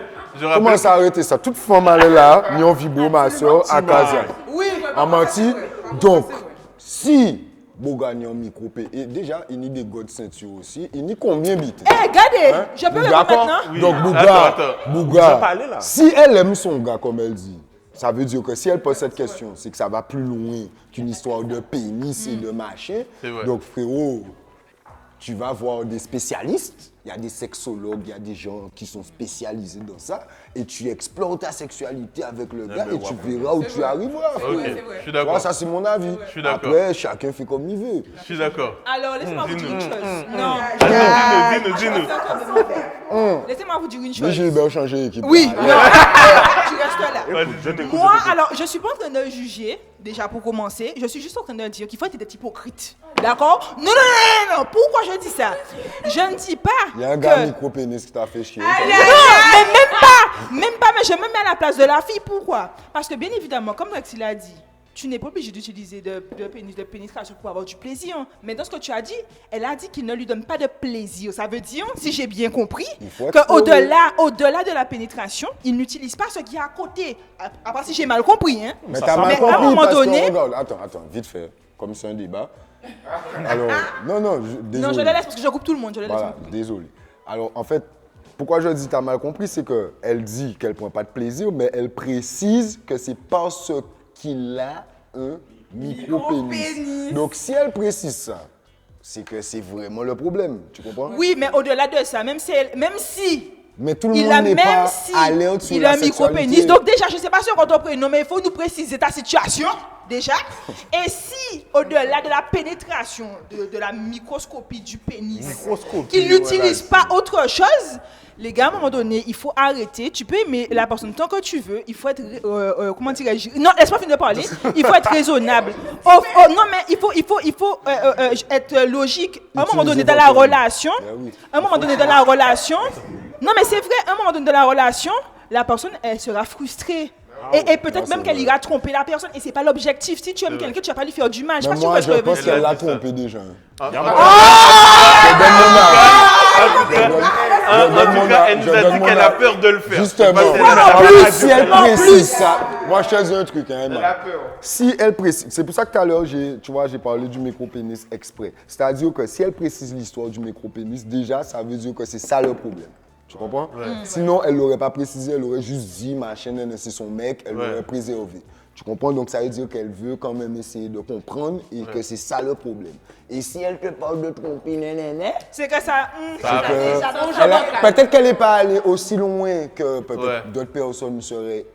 Comment ça arrêter ça? Toute femme elle est là, ni en vibro, ma soeur, à Kazan. Oui. En menti. Donc, si Boga ni en micro, et déjà, il y a des gars de ceinture aussi, il y a combien de bits? Eh, regardez, je peux répondre D'accord. maintenant? Oui. Donc, Attends. Bouga, parler, là. si elle aime son gars, comme elle dit, ça veut dire que si elle pose cette question, c'est que ça va plus loin qu'une histoire de pénis et de machin. C'est vrai. Donc, frérot, tu vas voir des spécialistes. Il y a des sexologues, il y a des gens qui sont spécialisés dans ça. Et tu explores ta sexualité avec le gars mais et tu ouais. verras où tu arriveras. Ok, frérot. je suis Tu vois, d'accord. ça, c'est mon avis. Je suis d'accord. Après, chacun fait comme il veut. Je suis d'accord. Alors, laissez-moi vous dire une chose. Non. Dis-nous. Laissez-moi vous dire une Mais chose. Gilbert changer d'équipe. Oui, là. non. Tu restes là. Écoute, je t'écoute. Moi, alors, je suis pas en train de juger, déjà pour commencer. Je suis juste en train de dire qu'il faut être hypocrite. D'accord? Non. Pourquoi je dis ça? Je ne dis pas Il y a un gars que... micro-pénis qui t'a fait chier. Non, mais même pas, mais je me mets à la place de la fille. Pourquoi? Parce que bien évidemment, comme Rexy l'a dit, tu n'es pas obligé d'utiliser de pénétration pour avoir du plaisir. Mais dans ce que tu as dit, elle a dit qu'il ne lui donne pas de plaisir. Ça veut dire, si j'ai bien compris, faut explorer. qu'au-delà de la pénétration, il n'utilise pas ce qui est à côté. À part si j'ai mal compris, hein. Mais t'as mal Mais à compris un moment parce que, donné- regarde, attends, vite fait, comme c'est un débat. Alors, non, désolé. Non, je le laisse parce que je coupe tout le monde. Je le laisse. Voilà, désolé. Alors, en fait, pourquoi je dis t'as mal compris, c'est qu'elle dit qu'elle prend pas de plaisir, mais elle précise que c'est parce qu'il a un micro-pénis. Donc si elle précise ça, c'est que c'est vraiment le problème, tu comprends? Oui, mais au-delà de ça, même si Mais tout le il a monde n'est même pas si alerte sur il a la un micro-pénis. sexualité. Donc déjà, je ne sais pas si on compte prénom, mais il faut nous préciser ta situation, déjà. Et si, au-delà de la pénétration, de la microscopie du pénis, il n'utilise pas autre chose, les gars, à un moment donné, il faut arrêter. Tu peux aimer la personne tant que tu veux. Il faut être, comment dirais-je? Non, laisse-moi finir de parler. Il faut être raisonnable. Non, mais il faut être logique. À un moment donné dans la relation, à un moment donné dans la relation, non, mais c'est vrai, à un moment donné dans la relation, la personne, elle sera frustrée. Et peut-être même qu'elle ira tromper la personne. Et c'est pas l'objectif. Si tu aimes quelqu'un, tu vas pas lui faire du mal. Je sais pas Mais si tu moi, vois ce que je je veux pense dire. qu'elle l'a trompé déjà. En tout cas, elle nous a dit qu'elle a peur de le faire. Justement, C'est pas en celle-là. plus, si elle précise ça, moi je te dis un truc, hein, Elle man. a peur. Si elle précise, c'est pour ça que tout à l'heure, j'ai parlé du micro-pénis exprès. C'est-à-dire que si elle précise l'histoire du micro-pénis, déjà, ça veut dire que c'est ça le problème. Tu comprends? Sinon, elle l'aurait pas précisé, elle aurait juste dit, machin, c'est son mec, elle l'aurait préservé. Tu comprends? Donc ça veut dire qu'elle veut quand même essayer de comprendre et que c'est ça le problème. Et si elle te parle de tromper, C'est que ça. peut-être qu'elle n'est pas allée aussi loin que peut-être Ouais. d'autres personnes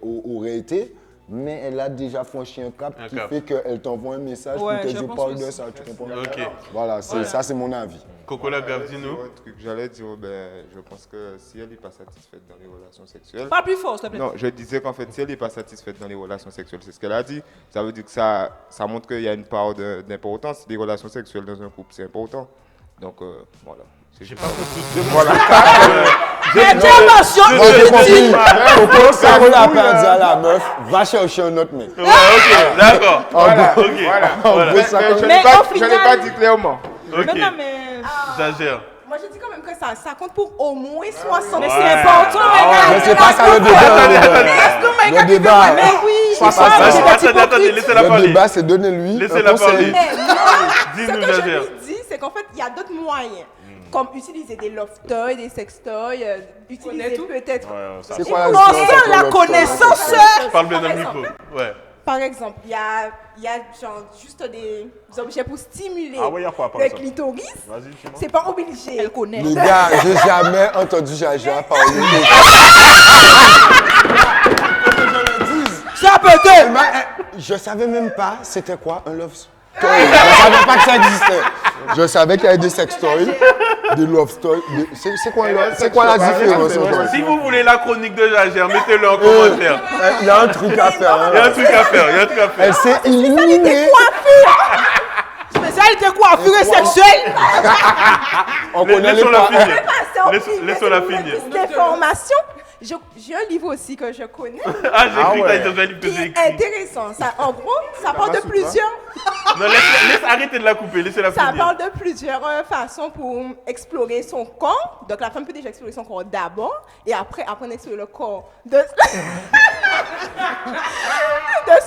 auraient été, mais elle a déjà franchi un cap qui fait qu'elle t'envoie un message Ouais, pour te je dire pense parle aussi. de ça, tu comprends? Ok. Voilà, ça c'est mon avis. Coco Lagaffe, dis-nous. Un truc, j'allais dire, je pense que si elle n'est pas satisfaite dans les relations sexuelles. Pas plus fort, s'il te plaît. Non, je disais qu'en fait, si elle n'est pas satisfaite dans les relations sexuelles, c'est ce qu'elle a dit, ça veut dire que ça montre qu'il y a une part d'importance. Les relations sexuelles dans un couple, c'est important. Donc, voilà. J'ai pas compris. Mais attention, Moi j'ai compris. Coco, ça vaut la cool, peine de dire à la meuf, va chercher un autre mec. Ouais, ok, d'accord. Voilà, Ok, voilà. voilà. Mais je Mais n'ai au pas final- dit clairement. Ok, Mais non, mais. j'exagère. Moi, je dis quand même que ça compte pour au moins 60. Mais c'est important, Mais c'est pas ça le débat. Le débat, Mais oui, c'est pas ça. Attendez, laissez-la Le parler. débat, c'est donner-lui un Laissez-la conseil. parler. Mais ce Dis-nous, que je Jagère. lui dis, c'est qu'en fait, il y a d'autres moyens. Comme utiliser des love toys, des sex toys, utiliser tout. peut-être. C'est quoi la non, différence sans entre la le connaissance. Parle bien dans le micro. Ouais. Par exemple, il y a genre juste des objets pour stimuler Ah ouais, y a quoi, par le exemple? clitoris. Vas-y, dis-moi. C'est pas obligé. Elle connaît. Les gars, j'ai jamais entendu Jaja parler de Ça peut être. Je savais même pas c'était quoi un love story. Je savais pas que ça existait. Je savais qu'il y avait des sex toys, des love toys. C'est quoi la différence entre Si vous voulez la chronique de Jagère, mettez-le en commentaire. Il y a un truc à faire. hein. Il y a un truc à faire, il y a un truc à faire. Elle s'est illuminée. Spécialité coiffure et sexuelle. On connaît les Laissons-la pas. finir. C'est Laissons-la finir. D'informations. J'ai un livre aussi que je connais Ah, j'ai cru que ouais. t'as déjà un livre que qui j'ai est écrit. intéressant. Ça, en gros, ça parle de Kamasutra. plusieurs. Non, laisse arrêter de la couper, laissez-la Ça finir. parle de plusieurs façons pour explorer son corps. Donc la femme peut déjà explorer son corps d'abord et après apprendre à explorer le corps de, de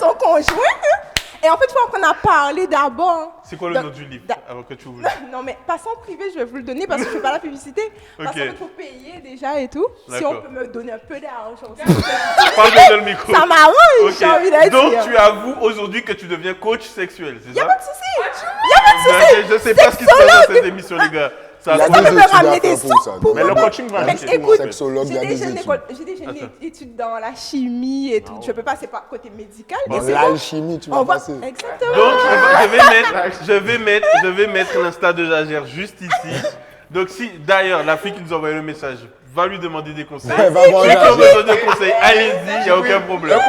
son conjoint. Et en fait, il faut apprendre à parler d'abord. C'est quoi le Donc, nom du livre avant que tu ouvres? Non, mais passons en privé, je vais vous le donner parce que je ne fais pas la publicité. Parce Ok. qu'il faut payer déjà et tout. Si on D'accord. peut me donner un peu d'argent aussi. Parle bien dans le micro. Ça m'arrange, Ok. j'ai envie de Donc dire. tu avoues aujourd'hui que tu deviens coach sexuel, c'est Il n'y a ça? pas de souci. Il n'y a pas de souci. Je sais pas ce qui se passe dans cette émission, les gars. Ça Il y a Ça des peut me études à ramener faire des pour sous ça. pour Mais le coaching va Mais vite. écoute, Sexologue, il y a des études. j'ai déjà une étude dans la chimie et tout. Je peux passer par côté médical. Dans mais c'est bon. l'alchimie, tu On vas va... passer. Exactement. Donc je vais mettre l'insta de Jagère juste ici. Donc si d'ailleurs la fille qui nous a envoyé le message va lui demander des conseils. Ouais, va voir Si tu as Jagère. besoin de conseils, allez-y, il n'y a aucun problème.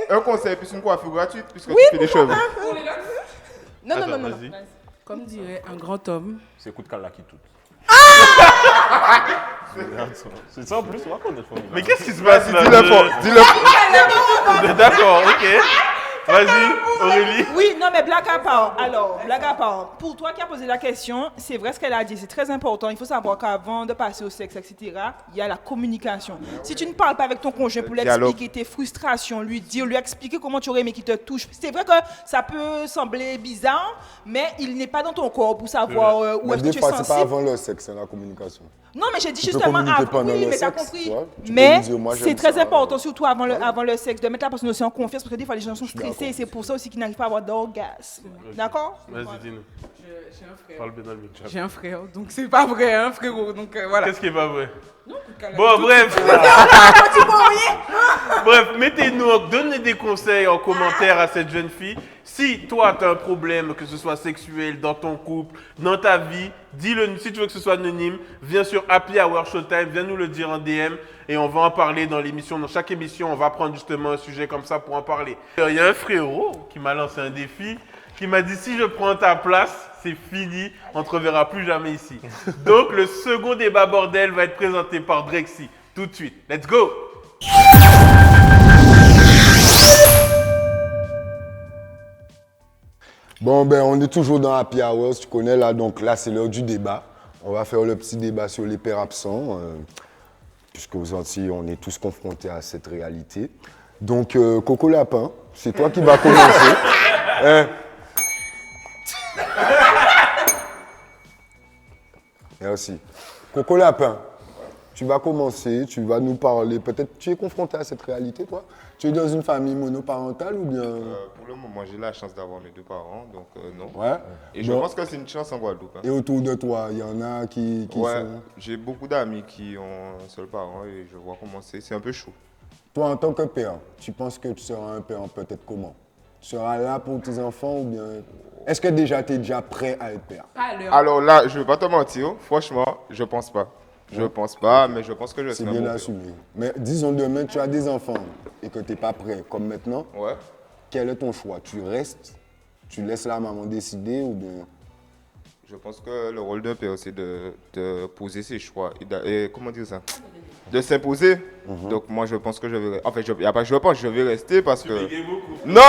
Un conseil plus une coiffure gratuite puisque Oui, tu fais des pourquoi cheveux. pas. Non, Attends, non, non, non. vas-y. Comme dirait un grand homme. C'est coup de cala qui tout. C'est ça en plus, on va connaître. Mais qu'est-ce qui se passe là? Dis-le fort, dis-le fort. D'accord, ok. Vas-y, Aurélie. Oui, non, mais blague à part. Alors, blague à part. Pour toi qui as posé la question, c'est vrai ce qu'elle a dit, c'est très important. Il faut savoir qu'avant de passer au sexe, etc., il y a la communication. Si tu ne parles pas avec ton conjoint pour lui Dialogue. expliquer tes frustrations, lui expliquer comment tu aurais aimé qu'il te touche, c'est vrai que ça peut sembler bizarre, mais il n'est pas dans ton corps pour savoir où Mais est-ce que des tu es fois, c'est pas sensible. avant le sexe, c'est la communication. Non, mais j'ai dit Tu peux justement communiquer avant. pendant Oui, le mais t'as sexe, compris. tu vois. Tu peux Mais lui dire, moi, c'est j'aime très ça. important, surtout avant le sexe, de mettre la personne aussi en confiance, parce que des fois, les gens sont stressés et c'est pour ça aussi qu'ils n'arrivent pas à avoir d'orgasme. D'accord? Vas-y, dis-nous. J'ai un frère. Parle bien dans le micro. J'ai un frère, donc c'est pas vrai, hein, frérot. Donc voilà. Qu'est-ce qui est pas vrai? Non, Bon, bref. Bref, mettez-nous, donnez des conseils en commentaire à cette jeune fille. Si toi, tu as un problème, que ce soit sexuel, dans ton couple, dans ta vie, dis-le. Si tu veux que ce soit anonyme, viens sur Happy Hour Showtime, viens nous le dire en DM et on va en parler dans l'émission. Dans chaque émission, on va prendre justement un sujet comme ça pour en parler. Il y a un frérot qui m'a lancé un défi, qui m'a dit si je prends ta place, c'est fini, on ne te reverra plus jamais ici. Donc le second débat bordel va être présenté par Drexy tout de suite. Let's go! Bon, ben, on est toujours dans Happy Hours, tu connais là, donc là, c'est l'heure du débat. On va faire le petit débat sur les pères absents, puisque aux Antilles, on est tous confrontés à cette réalité. Donc, Coco Lapin, c'est toi qui vas commencer. Merci. Coco Lapin, tu vas commencer, tu vas nous parler. Peut-être tu es confronté à cette réalité, toi? Tu es dans une famille monoparentale ou bien... Pour le moment, j'ai la chance d'avoir mes deux parents, donc non. Ouais. Et je Bon. pense que c'est une chance en Guadeloupe. Hein. Et autour de toi, il y en a qui Ouais, sont... j'ai beaucoup d'amis qui ont un seul parent et je vois comment c'est un peu chaud. Toi, en tant que père, tu penses que tu seras un père peut-être comment? Tu seras là pour tes enfants ou bien... Est-ce que déjà, tu es déjà prêt à être père? Pas à l'heure. Alors là, je ne vais pas te mentir, franchement, je pense pas. Je pense pas, mais je pense que je C'est serai un bien bon père. assumé. Mais disons demain, tu as des enfants et que tu n'es pas prêt, comme maintenant, Ouais. quel est ton choix? Tu restes, tu laisses la maman décider ou bien... Je pense que le rôle d'un père, c'est de poser ses choix. Et comment dire ça? De s'imposer. Donc moi, je pense que je vais... Enfin, je vais rester parce que... Non,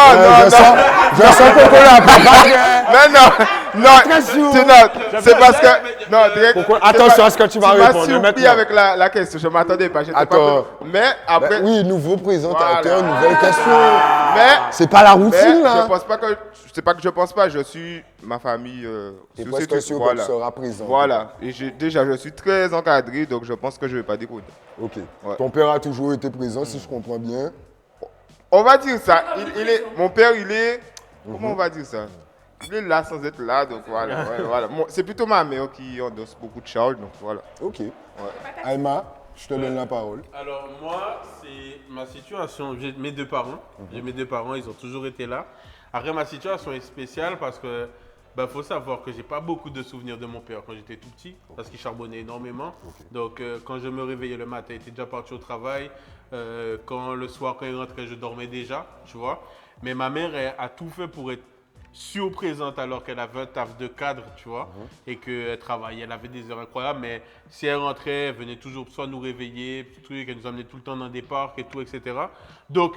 je sens Coco Lapin. C'est parce que... Non, direct, Coco, attention à ce que tu vas répondre Tu m'as surpris maintenant. avec la question, je ne m'attendais pas. j'étais pas Attends. prêt. Mais après... Oui, nouveau présentateur, Voilà. nouvelle question. Mais... C'est pas la routine, Mais là. je pense pas que... C'est pas que je pense pas, je suis ma famille... T'es sur presque ces sûr trucs, que tu seras présent. Voilà. Et déjà, je suis très encadré, donc je pense que je ne vais pas déconner. Ok. Ouais. Ton père a toujours été présent, si je comprends bien. On va dire ça. Mon père, il est... Comment on va dire ça? Il est là sans être là, donc voilà. Ouais, voilà. C'est plutôt ma mère qui endosse beaucoup de charges, donc voilà. Ok. Aïma, je te donne la parole. Alors moi, c'est ma situation. J'ai mes deux parents. J'ai mes deux parents, ils ont toujours été là. Après, ma situation est spéciale parce que faut savoir que j'ai pas beaucoup de souvenirs de mon père quand j'étais tout petit, parce qu'il charbonnait énormément. Donc quand je me réveillais le matin, il était déjà parti au travail. Quand le soir, quand il rentrait, je dormais déjà, tu vois. Mais ma mère a tout fait pour être surprésente alors qu'elle avait un taf de cadre, tu vois, et qu'elle travaillait, elle avait des heures incroyables, mais si elle rentrait, elle venait toujours soit nous réveiller, petit truc, elle nous emmenait tout le temps dans des parcs et tout, etc. Donc,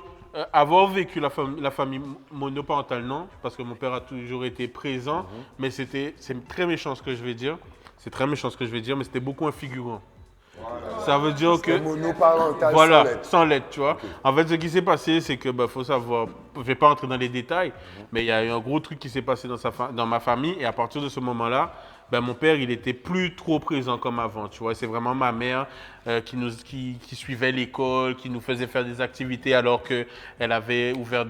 avoir vécu la famille monoparentale, non, parce que mon père a toujours été présent, mais c'est très méchant ce que je vais dire, mais c'était beaucoup un figurant. Ça veut dire que... Monoparental Voilà, sans lettre. sans lettre, tu vois. En fait, ce qui s'est passé, c'est que, faut savoir, je ne vais pas entrer dans les détails, mais il y a eu un gros truc qui s'est passé dans ma famille, et à partir de ce moment-là, mon père, il était plus trop présent comme avant, tu vois. C'est vraiment ma mère qui suivait l'école, qui nous faisait faire des activités alors qu'elle avait ouvert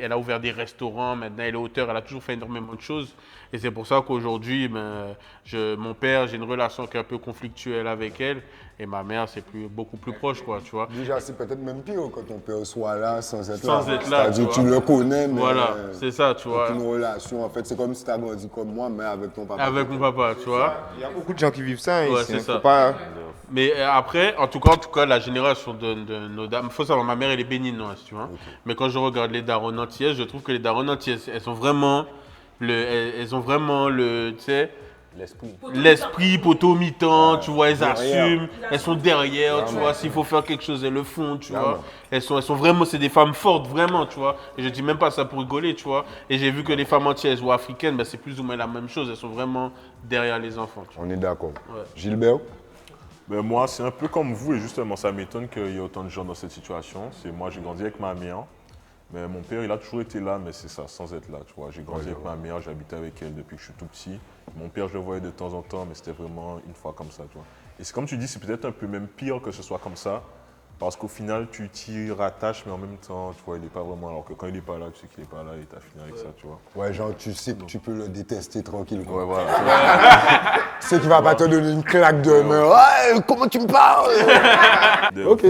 elle a ouvert des restaurants, maintenant elle est auteure, elle a toujours fait énormément de choses. Et c'est pour ça qu'aujourd'hui, mon père, j'ai une relation qui est un peu conflictuelle avec elle, et ma mère, c'est beaucoup plus proche, quoi, tu vois. Déjà, c'est peut-être même pire quand ton père soit là sans être Sans là. être là, C'est-à-dire tu tu vois. le connais, mais Voilà, c'est ça, tu vois. aucune relation. En fait, c'est comme si tu as grandi comme moi, mais avec ton papa. Avec mon papa, tu vois. Il y a beaucoup de gens qui vivent ça Ouais, ici. c'est Hein. ça. Faut pas... Mais après, en tout cas, la génération de nos dames, il faut savoir, ma mère, elle est béninoise, tu vois. Mais quand je regarde les darons antillaises, je trouve que les darons antillaises, elles ont vraiment tu sais, l'esprit, poteau mi-temps, tu vois, elles Derrière. assument, elles sont derrière, tu vois, s'il faut faire quelque chose, elles le font, tu vois. Elles sont vraiment, c'est des femmes fortes, vraiment, tu vois. Et je dis même pas ça pour rigoler, tu vois. Et j'ai vu que les femmes antillaises ou africaines, c'est plus ou moins la même chose, elles sont vraiment derrière les enfants, tu vois. On est d'accord. Ouais. Gilbert? Ben moi, c'est un peu comme vous, et justement, ça m'étonne qu'il y ait autant de gens dans cette situation. Moi, j'ai grandi avec ma mère, mais mon père, il a toujours été là, mais c'est ça, sans être là, tu vois. J'ai grandi avec ma mère, j'habitais avec elle depuis que je suis tout petit. Mon père, je le voyais de temps en temps, mais c'était vraiment une fois comme ça, tu vois. Et c'est comme tu dis, c'est peut-être un peu même pire que ce soit comme ça, parce qu'au final, tu t'y rattaches, mais en même temps, tu vois, il n'est pas vraiment. Alors que quand il n'est pas là, tu sais qu'il n'est pas là et tu as fini avec ça, tu vois. Ouais, genre, tu sais que tu peux le détester tranquille. Quoi. Ouais, voilà. Tu sais qu'il va pas te donner une claque de main. Ouais, comment tu me parles? Ok.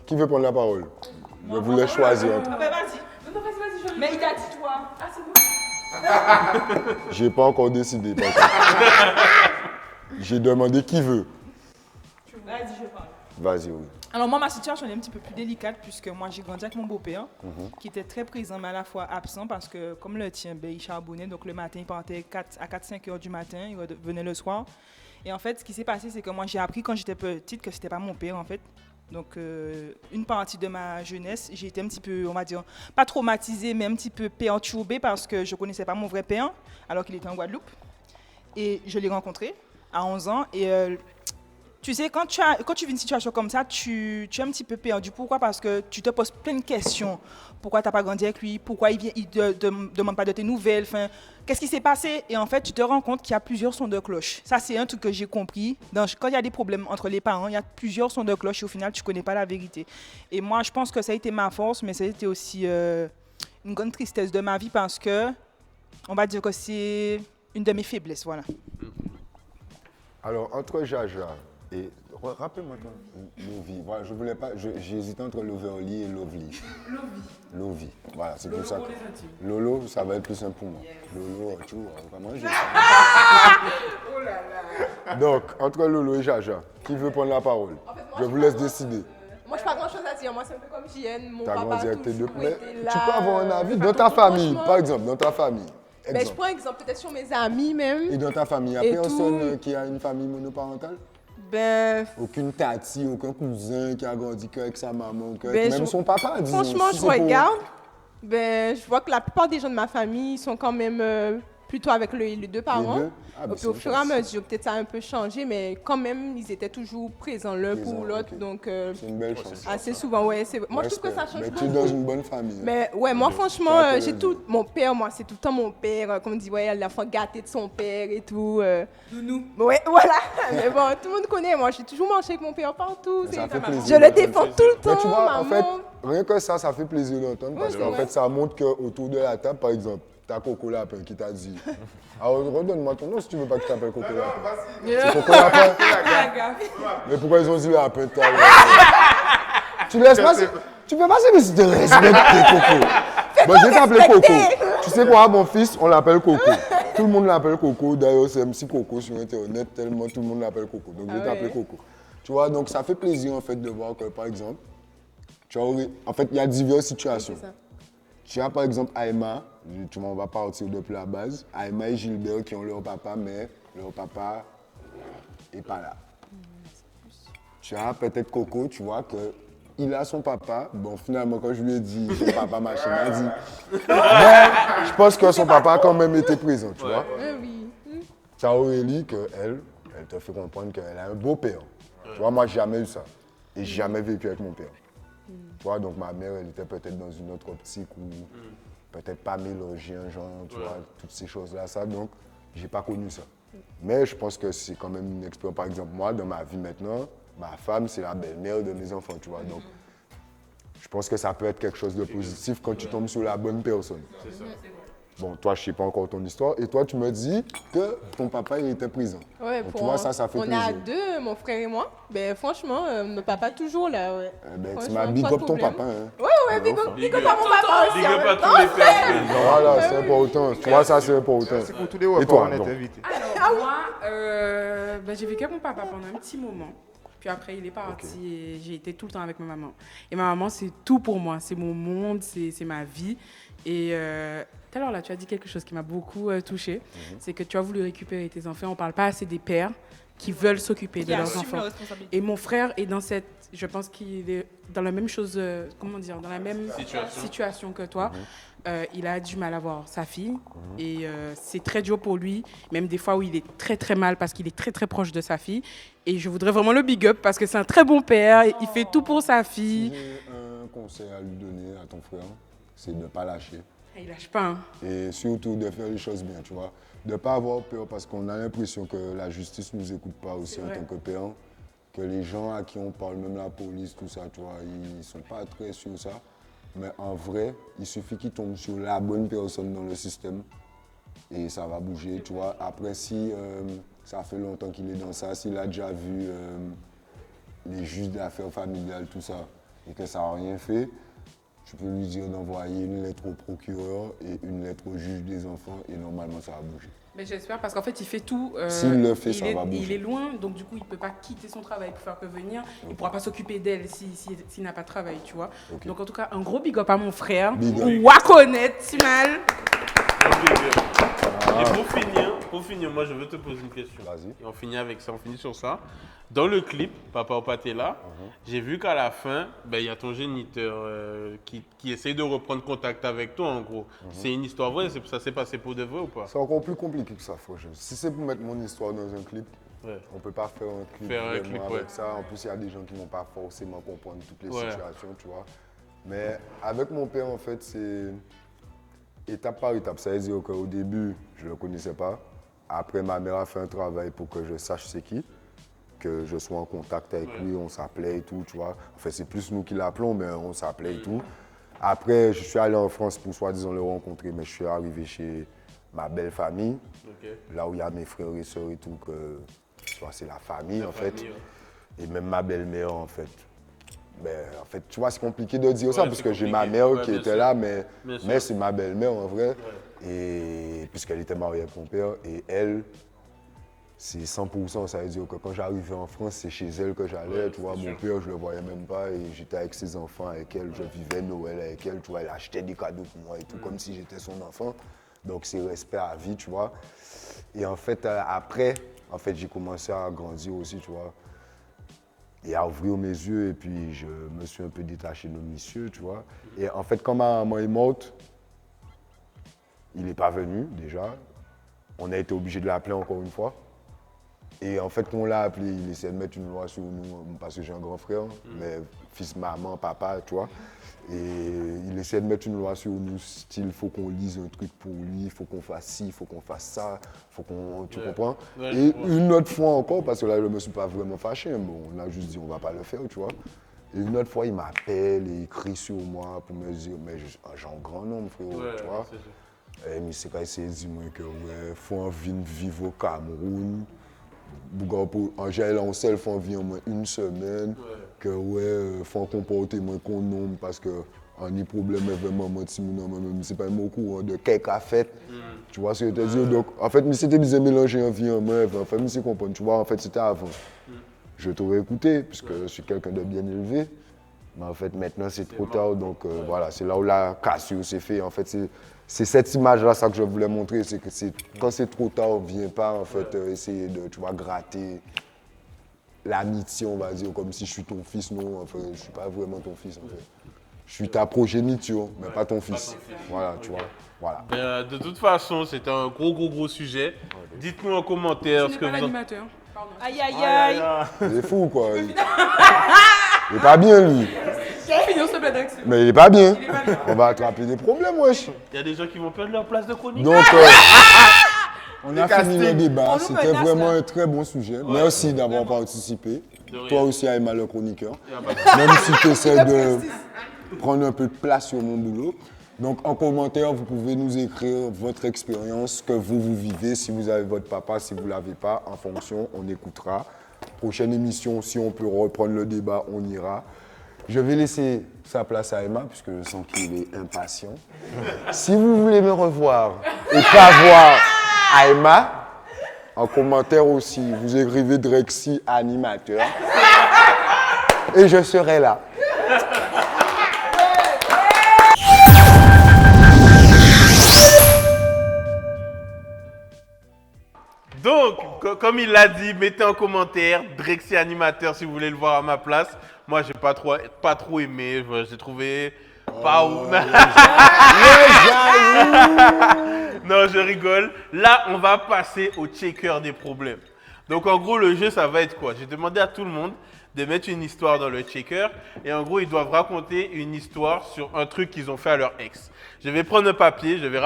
Qui veut prendre la parole? Je voulais choisir entre. Ah ben vas-y. Non, vas-y, je Mais il t'a dit toi. Ah, c'est bon. J'ai pas encore décidé. Par contre. J'ai demandé qui veut. Vas-y, je parle. Vas-y, oui. Alors moi, ma situation est un petit peu plus délicate puisque moi, j'ai grandi avec mon beau-père qui était très présent mais à la fois absent parce que comme le tien, il charbonnait. Donc le matin, il partait à 4-5 heures du matin, il revenait le soir. Et en fait, ce qui s'est passé, c'est que moi, j'ai appris quand j'étais petite que c'était pas mon père en fait. Donc une partie de ma jeunesse, j'ai été un petit peu, on va dire, pas traumatisée mais un petit peu perturbée parce que je connaissais pas mon vrai père alors qu'il était en Guadeloupe. Et je l'ai rencontré à 11 ans et tu sais, quand tu vis une situation comme ça, tu es un petit peu perdu. Pourquoi? Parce que tu te poses plein de questions. Pourquoi tu n'as pas grandi avec lui? Pourquoi il ne demande pas de tes nouvelles? Enfin, qu'est-ce qui s'est passé? Et en fait, tu te rends compte qu'il y a plusieurs sons de cloche. Ça, c'est un truc que j'ai compris. Quand il y a des problèmes entre les parents, il y a plusieurs sons de cloche et au final, tu ne connais pas la vérité. Et moi, je pense que ça a été ma force, mais ça a été aussi une grande tristesse de ma vie parce que, on va dire que c'est une de mes faiblesses. Voilà. Alors, entre Jaja et. Rappelle-moi toi, Lovie. Voilà, je voulais pas. J'hésitais entre Loverly et Lovely. Lovie. Voilà, c'est pour ça que. Lolo, ça va être plus simple pour moi. Lolo, tu vois, on va manger. Oh là là. Donc, entre Lolo et Jaja, qui veut prendre la parole? Je vous laisse décider. Moi, je n'ai pas grand-chose à dire. Moi, c'est un peu comme JN. Mon T'as papa grandi a avec tes deux toujours mais été là. tu peux avoir un avis Enfin, dans ta famille, franchement, par exemple, dans ta famille. Ben, je Exemple. prends exemple peut-être sur mes amis même. Et dans ta famille, il n'y Et a personne tout. qui a une famille monoparentale? Ben, Aucune tati, aucun cousin qui a grandi qu'avec sa maman, Ben, même je- son papa, disons. franchement, Si je c'est pour- regarde. Ben, je vois que la plupart des gens de ma famille sont quand même plutôt avec les deux parents. deux? Ah, ben, Et puis c'est au une fur et à chance. mesure, peut-être ça a un peu changé, mais quand même, ils étaient toujours présents l'un Présents, pour l'autre. ok. Donc, C'est une belle chance. assez souvent, ouais. Moi, je trouve que ça change Mais tu es beaucoup. dans une bonne famille. hein. Mais ouais, moi franchement, Ça a j'ai été tout. Mon père, moi, c'est tout le temps mon père. Comme on dit, ouais, l'enfant gâté de son père et tout. Nounou. Ouais, voilà. Mais bon, tout le monde connaît. Moi, j'ai toujours marché avec mon père partout. Ça fait plaisir. Je le défends tout le temps. Mais tu vois, en fait, maman. rien que ça fait plaisir d'entendre parce c'est qu'en vrai. fait, ça montre qu'autour de la table, par exemple, t'as Coco Lapin qui t'a dit alors, redonne-moi ton nom si tu veux pas que je t'appelle Coco Lapin. C'est Coco Lapin? Mais pourquoi ils ont dit Lapin tout à l'heure? Tu laisses passer. Tu peux passer, mais si tu respectes Coco. Bon, je vais t'appeler Coco. Tu sais quoi, mon fils, on l'appelle Coco. Tout le monde l'appelle Coco. D'ailleurs, c'est MC Coco sur Internet, tellement tout le monde l'appelle Coco. Donc, je vais t'appeler Coco. Tu vois, donc ça fait plaisir en fait de voir que, par exemple, en fait, il y a diverses situations. C'est ça. Tu as par exemple Aïma, on va partir depuis la base, Aïma et Gilbert qui ont leur papa, mais leur papa n'est pas là. Tu as peut-être Coco, tu vois, il a son papa. Bon, finalement, quand je lui ai dit son papa, machin, il m'a dit. Mais je pense que son papa a quand même été présent, tu vois. Oui. Tu as Aurélie, elle te fait comprendre qu'elle a un beau-père. Tu vois, moi, j'ai jamais eu ça. Et j'ai jamais vécu avec mon père. Tu vois, donc ma mère, elle était peut-être dans une autre optique où peut-être pas mélanger un genre, tu vois, toutes ces choses-là, ça. Donc, j'ai pas connu ça. Mais je pense que c'est quand même une expérience. Par exemple, moi, dans ma vie maintenant, ma femme, c'est la belle-mère de mes enfants, tu vois. Donc, je pense que ça peut être quelque chose de positif quand tu tombes sur la bonne personne. Bon, toi, je ne sais pas encore ton histoire. Et toi, tu me dis que ton papa, il était présent. Ouais, Donc, tu vois, ça fait on plaisir. a deux, mon frère et moi. Ben, franchement, notre papa toujours là, ouais. Eh ben, tu Franchement, m'as big pas de up ton problème. papa. Hein. Ouais, big up à mon papa aussi. Big en up à même tous temps. les pères. Voilà, c'est important. Tu vois, ça, c'est important. C'est pour tous les Et repas, toi, on est donc invités. Alors, moi, j'ai vécu avec mon papa pendant un petit moment. Puis après, il est parti et j'ai été tout le temps avec ma maman. Et ma maman, c'est tout pour moi. C'est mon monde, c'est ma vie. Et Tout à l'heure, là, tu as dit quelque chose qui m'a beaucoup touchée. C'est que tu as voulu récupérer tes enfants. On ne parle pas assez des pères qui veulent s'occuper de leurs enfants. Et mon frère est dans cette... Je pense qu'il est dans la même chose... comment dire? Dans la même situation que toi. Il a du mal à voir sa fille. Et c'est très dur pour lui. Même des fois où il est très, très mal parce qu'il est très, très proche de sa fille. Et je voudrais vraiment le big up parce que c'est un très bon père. Il fait tout pour sa fille. J'ai un conseil à lui donner à ton frère, c'est de ne pas lâcher. Il lâche pas. Hein. Et surtout de faire les choses bien, tu vois. De ne pas avoir peur parce qu'on a l'impression que la justice ne nous écoute pas aussi en tant que parents. Que les gens à qui on parle, même la police, tout ça, tu vois, ils ne sont pas très sur ça. Mais en vrai, il suffit qu'ils tombent sur la bonne personne dans le système et ça va bouger, tu vois. Après, si ça fait longtemps qu'il est dans ça, s'il a déjà vu les juges d'affaires familiales, tout ça, et que ça n'a rien fait, tu peux lui dire d'envoyer une lettre au procureur et une lettre au juge des enfants et normalement ça va bouger. Mais j'espère parce qu'en fait il fait tout. S'il le fait, ça va bouger. Il est loin, donc du coup il ne peut pas quitter son travail pour faire venir. Il ne pourra pas s'occuper d'elle s'il n'a pas de travail, tu vois. Okay. Donc en tout cas, un gros big up à mon frère. Wakonet, Simal. Et pour finir, moi je veux te poser une question. Vas-y. Et on finit avec ça, on finit sur ça. Dans le clip, Papa au pâté là, j'ai vu qu'à la fin, il y a ton géniteur qui essaye de reprendre contact avec toi en gros. C'est une histoire vraie, ça s'est passé pour de vrai ou pas? C'est encore plus compliqué que ça, franchement. Si c'est pour mettre mon histoire dans un clip, on ne peut pas faire un clip avec ça. En plus, il y a des gens qui ne vont pas forcément comprendre toutes les situations, tu vois. Mais avec mon père, en fait, c'est étape par étape. Ça veut dire qu'au début, je ne le connaissais pas. Après, ma mère a fait un travail pour que je sache c'est qui, que je sois en contact avec lui, on s'appelait et tout, tu vois. Enfin, c'est plus nous qui l'appelons, mais on s'appelait et tout. Après, je suis allé en France pour soi-disant le rencontrer, mais je suis arrivé chez ma belle famille, là où il y a mes frères et sœurs et tout, que c'est la famille en fait. Et même ma belle-mère en fait. En fait, tu vois, c'est compliqué de dire ça parce que j'ai ma mère qui était là, mais c'est ma belle-mère en vrai. Et puisqu'elle était mariée avec mon père, et elle, c'est 100%, ça veut dire que quand j'arrivais en France, c'est chez elle que j'allais, tu vois. Mon père, je le voyais même pas et j'étais avec ses enfants, avec elle, je vivais Noël avec elle, tu vois. Elle achetait des cadeaux pour moi et tout, comme si j'étais son enfant. Donc c'est respect à vie, tu vois. Et en fait, après, j'ai commencé à grandir aussi, tu vois. Et à ouvrir mes yeux, et puis je me suis un peu détaché de monsieur, tu vois. Et en fait, quand ma maman est morte, il n'est pas venu déjà. On a été obligé de l'appeler encore une fois. Et en fait, quand on l'a appelé, il essayait de mettre une loi sur nous, parce que j'ai un grand frère, mais fils, maman, papa, tu vois. Et il essayait de mettre une loi sur nous, style, il faut qu'on lise un truc pour lui, il faut qu'on fasse ci, il faut qu'on fasse ça, faut qu'on, tu comprends? Et une autre fois encore, parce que là, je ne me suis pas vraiment fâché, bon, on a juste dit, on ne va pas le faire, tu vois. Et une autre fois, il m'appelle et il crie sur moi pour me dire, mais j'ai un grand nombre, frérot, tu vois. Et mais c'est quand il dit moi que ouais, faut envie de vivre au Cameroun. Angèle en seul faut envie au moins une semaine. Que ouais, faut comporter moins qu'on nomme parce que on a problème vraiment moi si mon c'est pas mon courant de quelques fêtes. Tu vois ce que je te dis? Donc en fait, c'était bien mélangé en vie en moi, en fait, c'est comprendre, tu vois, en fait, c'était avant. Je t'aurais écouté puisque je suis quelqu'un de bien élevé. Mais en fait, maintenant, c'est trop tard. Donc, voilà, c'est là où la cassure s'est faite. En fait, c'est cette image-là, ça que je voulais montrer. C'est que quand c'est trop tard, on ne vient pas, en fait, essayer de, tu vois, gratter l'amitié, on va dire, comme si je suis ton fils. Non, enfin, je ne suis pas vraiment ton fils, en fait. Je suis ta progéniture, mais pas ton fils. Voilà, tu vois. Voilà. De toute façon, c'est un gros sujet. Dites-nous en commentaire ce que vous en... l'animateur. Aïe, aïe, aïe. Il est fou, quoi. Il est pas bien, lui. Mais il est pas bien. On va attraper des problèmes, wesh. Il y a des gens qui vont perdre leur place de chronique. Donc, on a fini le débat. C'était vraiment un très bon sujet. Merci d'avoir participé. Toi aussi, Aïma, le chroniqueur. Même si tu essaies de prendre un peu de place sur mon boulot. Donc, en commentaire, vous pouvez nous écrire votre expérience, ce que vous vivez, si vous avez votre papa, si vous ne l'avez pas. En fonction, on écoutera. Prochaine émission, si on peut reprendre le débat, on ira. Je vais laisser sa place à Emma, puisque je sens qu'il est impatient. Si vous voulez me revoir et pas voir Emma, en commentaire aussi, vous écrivez Drexy animateur. Et je serai là. Donc, comme il l'a dit, mettez en commentaire Drexy animateur si vous voulez le voir à ma place. Moi, j'ai pas trop aimé. J'ai trouvé pas ouf. Non, je rigole. Là, on va passer au checker des problèmes. Donc, en gros, le jeu, ça va être quoi? J'ai demandé à tout le monde de mettre une histoire dans le checker. Et en gros, ils doivent raconter une histoire sur un truc qu'ils ont fait à leur ex. Je vais prendre un papier, je vais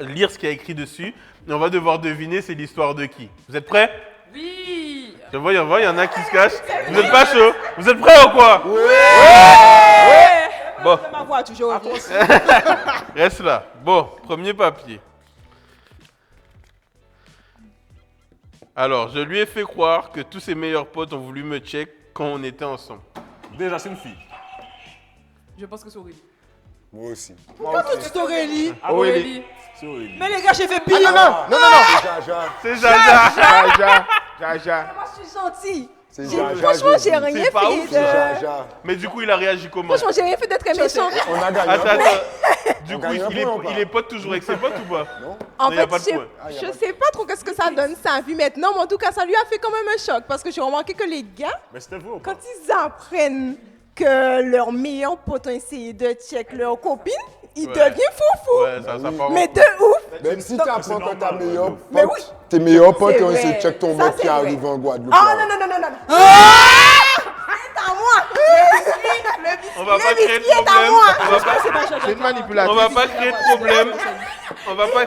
lire ce qu'il y a écrit dessus. Et on va devoir deviner c'est l'histoire de qui. Vous êtes prêts? Oui. Je vois, il y en a qui se cachent. Vous n'êtes pas chaud? Vous êtes prêts ou quoi? Ouais. Bon. Ma voix toujours. Reste là. Bon, premier papier. Alors, je lui ai fait croire que tous ses meilleurs potes ont voulu me check quand on était ensemble. Déjà, c'est une fille. Je pense que c'est Aurélie. Moi aussi. Pourquoi tu dis Aurélie? Aurélie. C'est Aurélie. Mais les gars, j'ai fait pire. Non. C'est Jaja. C'est Jaja. Jaja. Moi, je suis gentille. C'est Jaja. Franchement, j'ai rien C'est pas fait ouf, de... Jaja. Mais du coup, il a réagi comment? Franchement, j'ai rien fait d'être très méchant. On a gagné. Attends. Du On coup, gagne un point ou pas? il est pote toujours avec ses potes ou pas? En Non, y a fait, pas de point. je sais pas trop qu'est-ce que ça donne sa vie maintenant, mais en tout cas, ça lui a fait quand même un choc parce que j'ai remarqué que les gars, Mais c'était vrai ou pas? quand ils apprennent que leurs meilleurs potes ont essayé de check leur copine, ils Ouais. deviennent foufou. Ouais, ça part Mais de ouf. Même si tu apprends c'est que ta normal, meilleure Mais oui. pote, tes meilleurs potes C'est ont essayé de vrai. check ton Ça, mec c'est qui vrai. arrive en Guadeloupe. Ah là. non. C'est à moi. On va pas Le créer de biscuit est à problème. moi. C'est une On manipulatrice. va pas créer de problème. On va pas.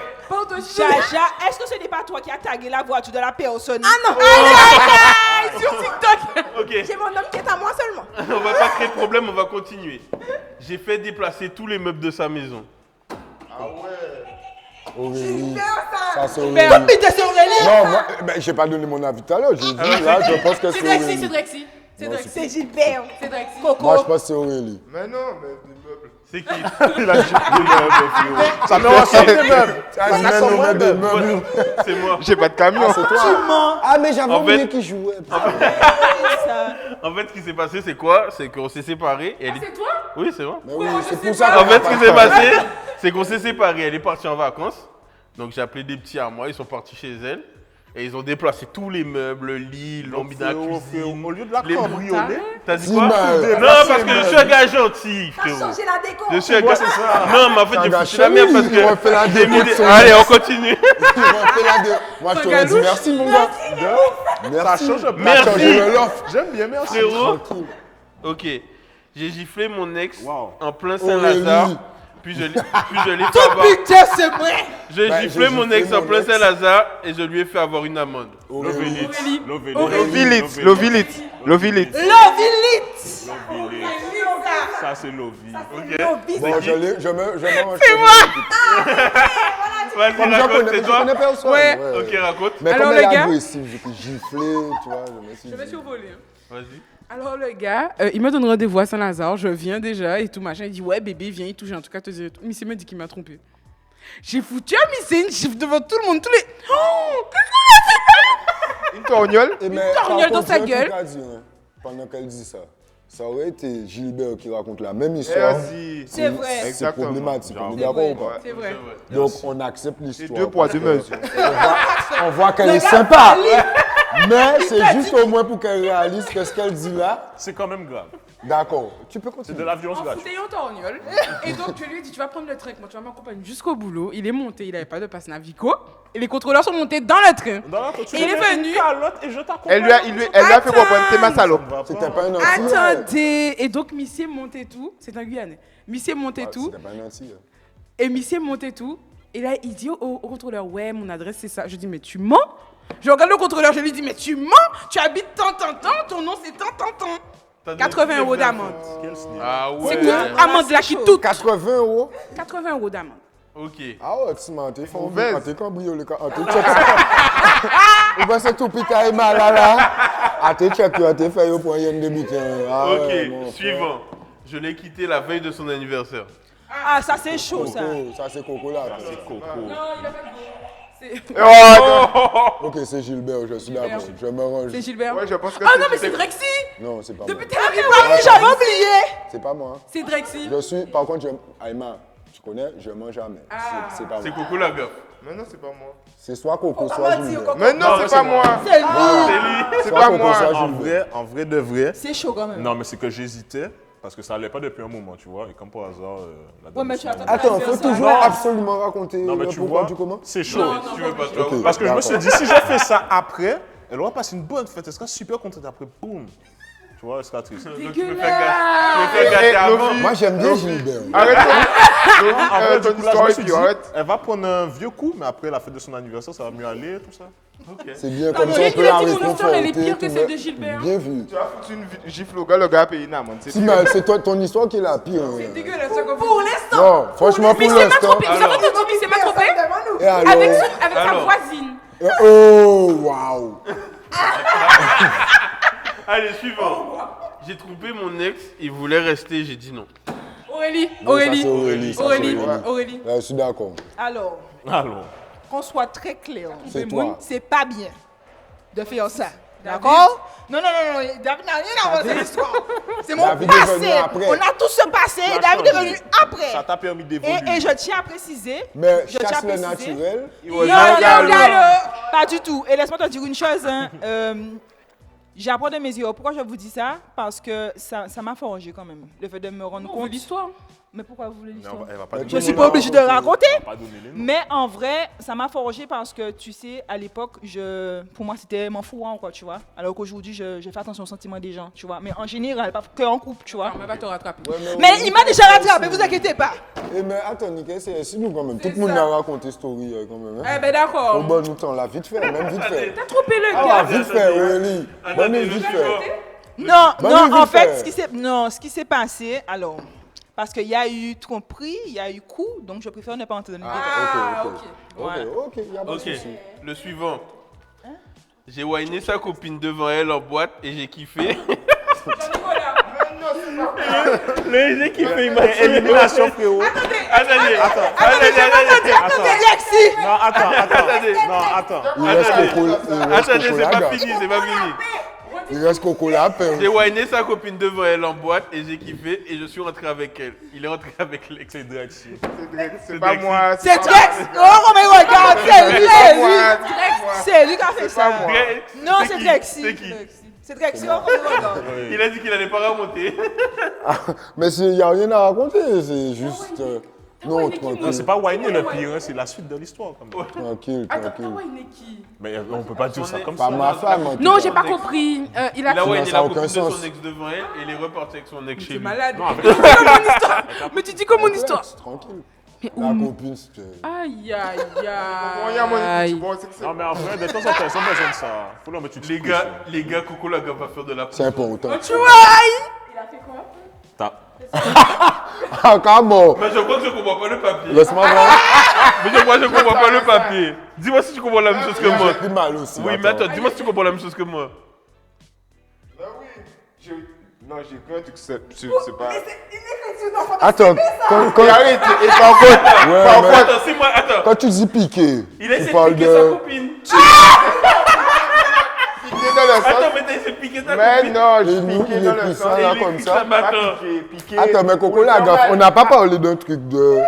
Jaja, est-ce que ce n'est pas toi qui as tagué la voiture de la personne? Ah non. Sur TikTok. Ok. J'ai mon homme qui est à moi seulement. On va pas créer de problème, on va continuer. J'ai fait déplacer tous les meubles de sa maison. Aurélie. Ça. Ça, c'est Aurélie. Comme t'es sur Aurélie. Non, moi, j'ai pas donné mon avis tout à l'heure. J'ai dit, là, je pense que c'est Aurélie. Drexy. C'est Non, Drexy. C'est Gilbert. C'est Drexy. Coco. Moi, je pense que c'est Aurélie. Mais non, mais des meubles. C'est qui? Il a dit des meubles, frérot. Ça me ressemble des meubles. Ça dit même nous mettre des meubles. C'est moi. J'ai pas de camion. C'est toi. Ah, mais j'avais En oublié fait- qui jouait. En fait, ce qui s'est passé, c'est quoi? C'est qu'on s'est séparés. Et elle est... C'est toi? Oui, c'est moi. Mais oui, c'est pour ça En qu'on fait, a ce qui pas s'est de passé, c'est qu'on s'est séparés. Elle est partie en vacances. Donc, j'ai appelé des petits à moi. Ils sont partis chez elle. Et ils ont déplacé tous les meubles, le lit, l'ombre de la cuisine. Au lieu de la les- cambrioler, T'as dit Dis quoi? mal. Non, parce que je suis un gars gentil, T'as frérot. changé la déco. Je suis un gars... Non, mais en fait, j'ai gars foutu la merde parce chelou, il refait la que... j'ai mis déco de des- son Allez, on ex. continue. Moi, je t'aurais dit merci, mon gars. Merci. change un peu. Merci. T'as changé le loft. J'aime bien, merci. Frérot, Tranquille. ok. J'ai giflé mon ex Wow. en plein Saint-Lazare. Aurélie. Puis je l'ai fait avoir... Putain, c'est vrai. J'ai Bah, giflé j'ai mon giflé ex en mon plein ex. Saint-Lazare et je lui ai fait avoir une amende. Aurélie. Lovilit. Lovilit. Lovilit. Ça, c'est Lovi. Bon, je me C'est moi. Vas-y, Comme je raconte, connais, c'est je toi? connais personne. Ouais. Ok, raconte. Mais Alors, comme le elle est gars- agressive, j'étais giflé, tu vois, je me suis Je vais dit. survoler. Vas-y. Alors le gars, il me donne rendez-vous à Saint-Lazare, je viens déjà et tout machin. Il dit ouais bébé viens, il touche en tout cas te dire. Missy me dit qu'il m'a trompé. J'ai foutu à Missy une gifle devant tout le monde, tous les. Oh, qu'est-ce Une torgnole. Et mais, torgnole par dans contre, sa il y a un gueule. truc à dire, hein, pendant qu'elle dit ça. Ça aurait été Gilbert qui raconte la même histoire. Merci. C'est vrai. C'est Exactement. problématique, on est C'est d'accord vrai. ou pas? C'est vrai. Donc on accepte C'est l'histoire. deux poids, deux mesures. On voit qu'elle est sympa. Mais c'est juste au moins pour qu'elle réalise que ce qu'elle dit là, C'est quand même grave. d'accord. Tu peux C'est continuer. de la violence En gratuite. foutant torgnole. Et donc je lui ai dit tu vas prendre le train, moi tu vas m'accompagner jusqu'au boulot. Il est monté, il n'avait pas de passe Navigo. Et les contrôleurs sont montés dans le train. Tu Il est deviens venu. une calotte et je t'accompagne. Elle lui a fait comprendre, t'es ma salope. C'était pas un anti. Attendez. Et donc Missy est monté tout. C'est un Guyanais. Missy est monté tout. C'était pas un anti. Et Missy est monté tout. Et là, il dit au contrôleur, ouais, mon adresse, c'est ça. Je dis, mais tu mens? Je regarde le contrôleur, je lui dis, mais tu mens? Tu habites tant, ton nom, c'est tant. T'as 80 donné € d'amende. Quel sneak. Ah C'est ouais. que amende là qui tout. 80 €. 80 € d'amende. Ok. Ah ouais, tu m'as dit, faut Mauvaise. quand t'es cambriolé, quand t'es check ça. Ou bien c'est tout pita et mal là. Ah t'es check, t'es fait au point de butin. Ah Ok, ouais, mon frère. suivant. Je l'ai quitté la veille de son anniversaire. Ah, ça c'est chaud ça. Coco, ça c'est Coco là. C'est Coco. Ok, c'est Gilbert, je suis d'accord. Je me range. C'est Gilbert. Ouais, je pense que Ah non, mais c'est Drexy. Non, c'est pas moi. Depuis t'es arrivé, J'avais oublié. C'est pas moi. c'est Drexy. Je suis, par contre, Aïma, Tu connais? Je mens jamais. C'est pas C'est moi. Coco la gaffe. Mais non, c'est pas moi. C'est soit Coco, On soit va dire Gilbert. Coco. Mais non, c'est pas moi. C'est lui. C'est Soit pas Coco, moi. soit En Gilbert. vrai de vrai, C'est chaud quand même. non, mais c'est que j'hésitais parce que ça allait pas depuis un moment, tu vois. Et comme par hasard, la Ouais, mais dame tu m'a attends. dit- Attends, faut toujours absolument raconter Non, mais le tu pourquoi vois, du comment. c'est chaud. Si tu veux pas, toi. Ok. Parce que je me suis dit, si je fais ça après, elle aura passé une bonne fête. Elle sera super contente après. Boum. Tu vois, elle sera triste. Donc, tu peux faire gâter avant. Moi, j'aime bien Gilbert. Arrête En vrai, ton du coup, là, je histoire me et suis puis dit, arrête. elle va prendre un vieux coup, mais après la fête de son anniversaire, ça va mieux aller, tout ça. C'est bien comme mais ça, on il peut a la dit mon histoire, elle est réconforter. pire que tout, celle mais de Gilbert. Bien vu. Tu as foutu une gifle au gars, le gars a payé une amende. C'est Si, mais c'est ton histoire qui est la pire. Dégueulasse, ça, comme Pour vous. l'instant. Non, franchement, Mais pour il s'est pas l'instant. trompé. Vous avez entendu qu'il s'est pas trompé Et alors? avec sa Alors. voisine. Oh, waouh. Allez, suivant. J'ai trompé mon ex, il voulait rester, j'ai dit non. Aurélie, Non, ça, Aurélie, c'est Aurélie, ça, c'est Aurélie, Aurélie. Aurélie. Je suis d'accord. Alors, Alors, qu'on soit très clair. C'est toi. C'est pas bien de faire ça. D'accord? Non, David n'a rien à voir avec cette histoire. C'est mon David est venu passé. après. On a tous ce passé et Ça a David est changé. venu après. ça t'a permis d'évoluer. Et je tiens à préciser. Mais je tiens à chasse le préciser- naturel. Non, regarde, pas du tout. Et laisse-moi te dire une chose. Hein. J'ai appris de mes yeux. Pourquoi je vous dis ça? Parce que ça m'a forgé quand même. Le fait de me rendre On veut compte. l'histoire. Mais pourquoi vous voulez Non, l'histoire? elle va pas Je Je donner suis les pas noms. obligée de raconter. Elle va pas donner les noms. Mais en vrai, ça m'a forgé parce que, tu sais, à l'époque, pour moi, c'était mon fou, quoi, tu vois. Alors qu'aujourd'hui, je fais attention aux sentiments des gens, tu vois. Mais en général, pas que en couple, tu vois. On va te rattraper. Ouais, Mais il m'a déjà rattrapé, vous inquiétez pas. Eh, mais attends, Nickel, c'est nous quand même. Tout le monde a raconté story quand même. Hein. Eh ben d'accord. Au bon temps, là, vite fait, même vite fait. T'as trompé le Ah, gars. vite fait, Aurélie. Bonne Attendez, vite le fait. suivant. Non, Bah non, oui, en vite fait, fait. ce qui s'est passé, alors, parce qu'il y a eu tromperie, il y a eu coup, donc je préfère ne pas entrer dans le détail. Ah, Ok, ok. Ouais. ok, y a pas de Ok, souci. le suivant. J'ai whiné sa copine devant elle en boîte et j'ai kiffé. J'ai kiffé, il m'a dit. Élimination, frérot. Attendez. Alexis! Non, attends. Attendez. Non, attends. Il reste Attendez, Coco c'est pas Laga. fini, c'est pas fini. Il reste Coco Lapin. J'ai whiné sa copine devant elle en boîte et j'ai kiffé et je suis rentré avec elle. Il est rentré avec l'ex. C'est Drexy. C'est pas moi. C'est Drex! Oh, mais regarde, c'est lui, pas c'est moi. lui! C'est lui qui a fait ça. pas moi. Non, c'est qui Drexy. C'est qui C'est Drexy, oh, mais regarde. Il a dit qu'il allait pas remonter. Mais il n'y a rien à raconter, c'est juste. Non, Non, tranquille, c'est pas Wayne le pire, hein, c'est la suite de l'histoire. Quand même. tranquille, Attends, tranquille. ouais, il est qui? Mais on peut pas dire ça comme Pas ça. ma femme. en tout Non, cas. j'ai pas compris. Il a Il a whiné ça la a aucun copine de sens. son ex devant elle et il est reparti avec son ex chez C'est lui. malade. Non, avec- Mais tu dis comme mon histoire. Mais tu dis comme mon histoire. Tranquille. Mais La copine, c'était. Aïe, aïe, Bon, y a mon aïe. bon, c'est que c'est Non, mais en vrai, de temps en temps, ils ont besoin de ça. Faut leur mettre une petite Les gars, Coco Laga va faire de la C'est important. Tu vois? T'as- Ah, comment? Mais je crois que je comprends pas le papier. Laisse-moi voir. Mais je crois que je comprends pas le papier. Dis-moi si tu comprends la même chose que moi. J'ai pris mal aussi. Oui, mais attends, dis-moi si tu comprends la même chose que moi. Ah oui. Non, j'ai pris un truc, c'est pas. Attends, quand, Et arrête, et par contre, Ouais, par mais- contre, Attends, c'est moi, attends. quand tu dis piquer, Il a tu essayé de parles piquer sa copine. piqué dans le Attends, sens. mais t'as essayé de piquer ta Mais copine. non, Il je nous- piqué il dans est le pris sens. ça, Et là, il comme pique ça. la main. Attends. Piqué. Attends, mais Coco la Laga, on n'a pas parlé d'un truc de